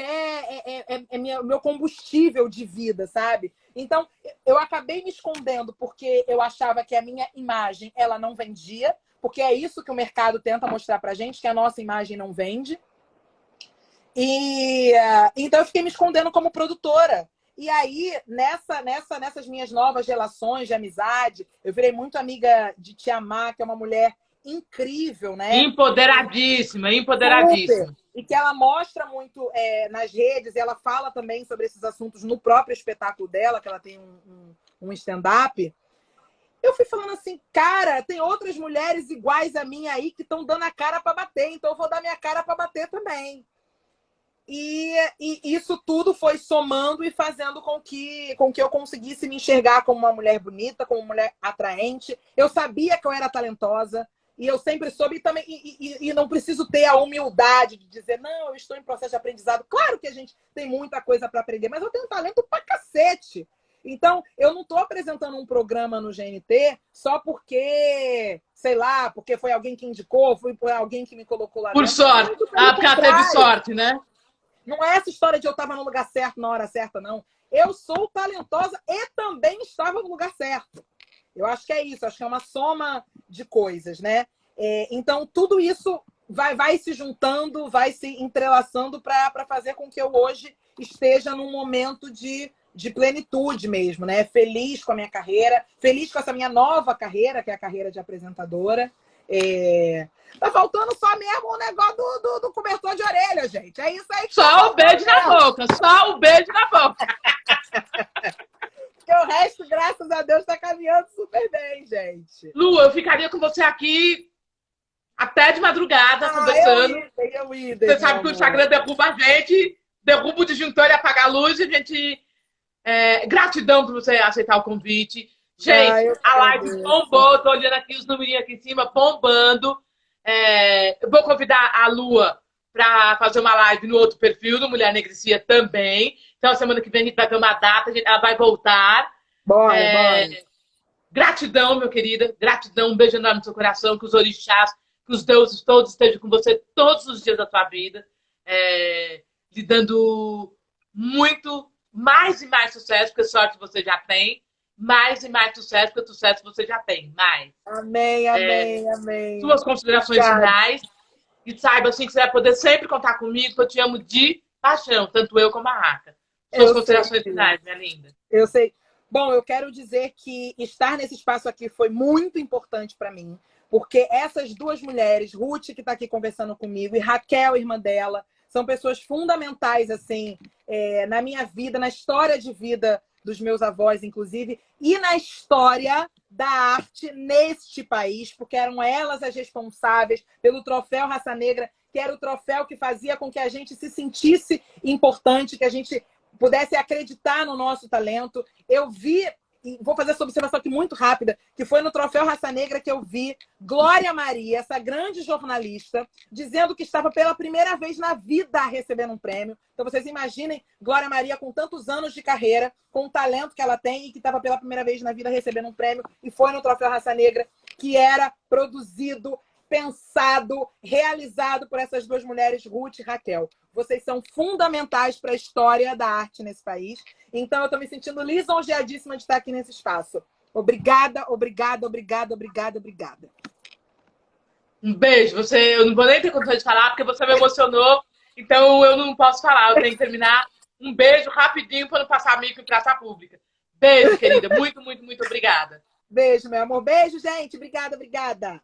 meu combustível de vida, sabe? Então, eu acabei me escondendo porque eu achava que a minha imagem, ela não vendia, porque é isso que o mercado tenta mostrar pra gente, que a nossa imagem não vende. Então eu fiquei me escondendo como produtora. E aí, nessas minhas novas relações de amizade, eu virei muito amiga de Tia Má, que é uma mulher incrível, né? Empoderadíssima. Super. E que ela mostra muito nas redes, e ela fala também sobre esses assuntos no próprio espetáculo dela, que ela tem um stand-up. Eu fui falando assim, cara, tem outras mulheres iguais a mim aí que estão dando a cara para bater, então eu vou dar minha cara para bater também. E isso tudo foi somando e fazendo com que eu conseguisse me enxergar como uma mulher bonita, como uma mulher atraente. Eu sabia que eu era talentosa e eu sempre soube também. E não preciso ter a humildade de dizer, não, eu estou em processo de aprendizado. Claro que a gente tem muita coisa para aprender, mas eu tenho talento pra cacete. Então, eu não estou apresentando um programa no GNT só porque, sei lá, porque foi alguém que indicou, foi alguém que me colocou lá por dentro. Sorte. Porque ela teve sorte, né? Não é essa história de eu estava no lugar certo na hora certa, não. Eu sou talentosa e também estava no lugar certo. Eu acho que é isso, acho que é uma soma de coisas, né? Então, tudo isso vai se juntando, vai se entrelaçando para fazer com que eu hoje esteja num momento de plenitude mesmo, né? Feliz com a minha carreira, feliz com essa minha nova carreira, que é a carreira de apresentadora. Tá faltando só mesmo o negócio do cobertor de orelha, gente. É isso aí que tá Só o faltando beijo na mesmo. boca, só o beijo na boca. Porque o resto, graças a Deus, tá caminhando super bem, gente. Lu, eu ficaria com você aqui até de madrugada conversando. Eu Você sabe que o Instagram derruba a gente, derruba o disjuntor e apaga a luz. A gente. Gratidão por você aceitar o convite. Gente, a live bombou. Tô olhando aqui os numerinhos aqui em cima, bombando. Eu vou convidar a Lua para fazer uma live no outro perfil, do Mulher Negricia também. Então, semana que vem a gente vai ter uma data, ela vai voltar. Bora. Gratidão, meu querida. Gratidão, um beijo enorme no seu coração. Que os orixás, que os deuses todos estejam com você todos os dias da tua vida. Lhe dando muito, mais e mais sucesso, porque sorte você já tem. Mais e mais sucesso, porque sucesso você já tem. Mais. Amém. Suas considerações finais. E saiba assim que você vai poder sempre contar comigo, que eu te amo de paixão, tanto eu como a Raca. Suas considerações finais, minha linda. Eu sei. Bom, eu quero dizer que estar nesse espaço aqui foi muito importante para mim, porque essas duas mulheres, Ruth, que está aqui conversando comigo, e Raquel, irmã dela, são pessoas fundamentais, assim, na minha vida, na história de vida dos meus avós, inclusive, e na história da arte neste país, porque eram elas as responsáveis pelo troféu Raça Negra, que era o troféu que fazia com que a gente se sentisse importante, que a gente pudesse acreditar no nosso talento. Eu vi, e vou fazer essa observação aqui muito rápida, que foi no Troféu Raça Negra que eu vi Glória Maria, essa grande jornalista, dizendo que estava pela primeira vez na vida recebendo um prêmio. Então vocês imaginem Glória Maria com tantos anos de carreira, com o talento que ela tem e que estava pela primeira vez na vida recebendo um prêmio, e foi no Troféu Raça Negra, que era produzido, pensado, realizado por essas duas mulheres, Ruth e Raquel. Vocês são fundamentais para a história da arte nesse país. Então, eu estou me sentindo lisonjeadíssima de estar aqui nesse espaço. Obrigada. Um beijo. Eu não vou nem ter condições de falar, porque você me emocionou. Então, eu não posso falar. Eu tenho que terminar. Um beijo rapidinho para não passar mico em praça pública. Beijo, querida. Muito obrigada. Beijo, meu amor. Beijo, gente. Obrigada.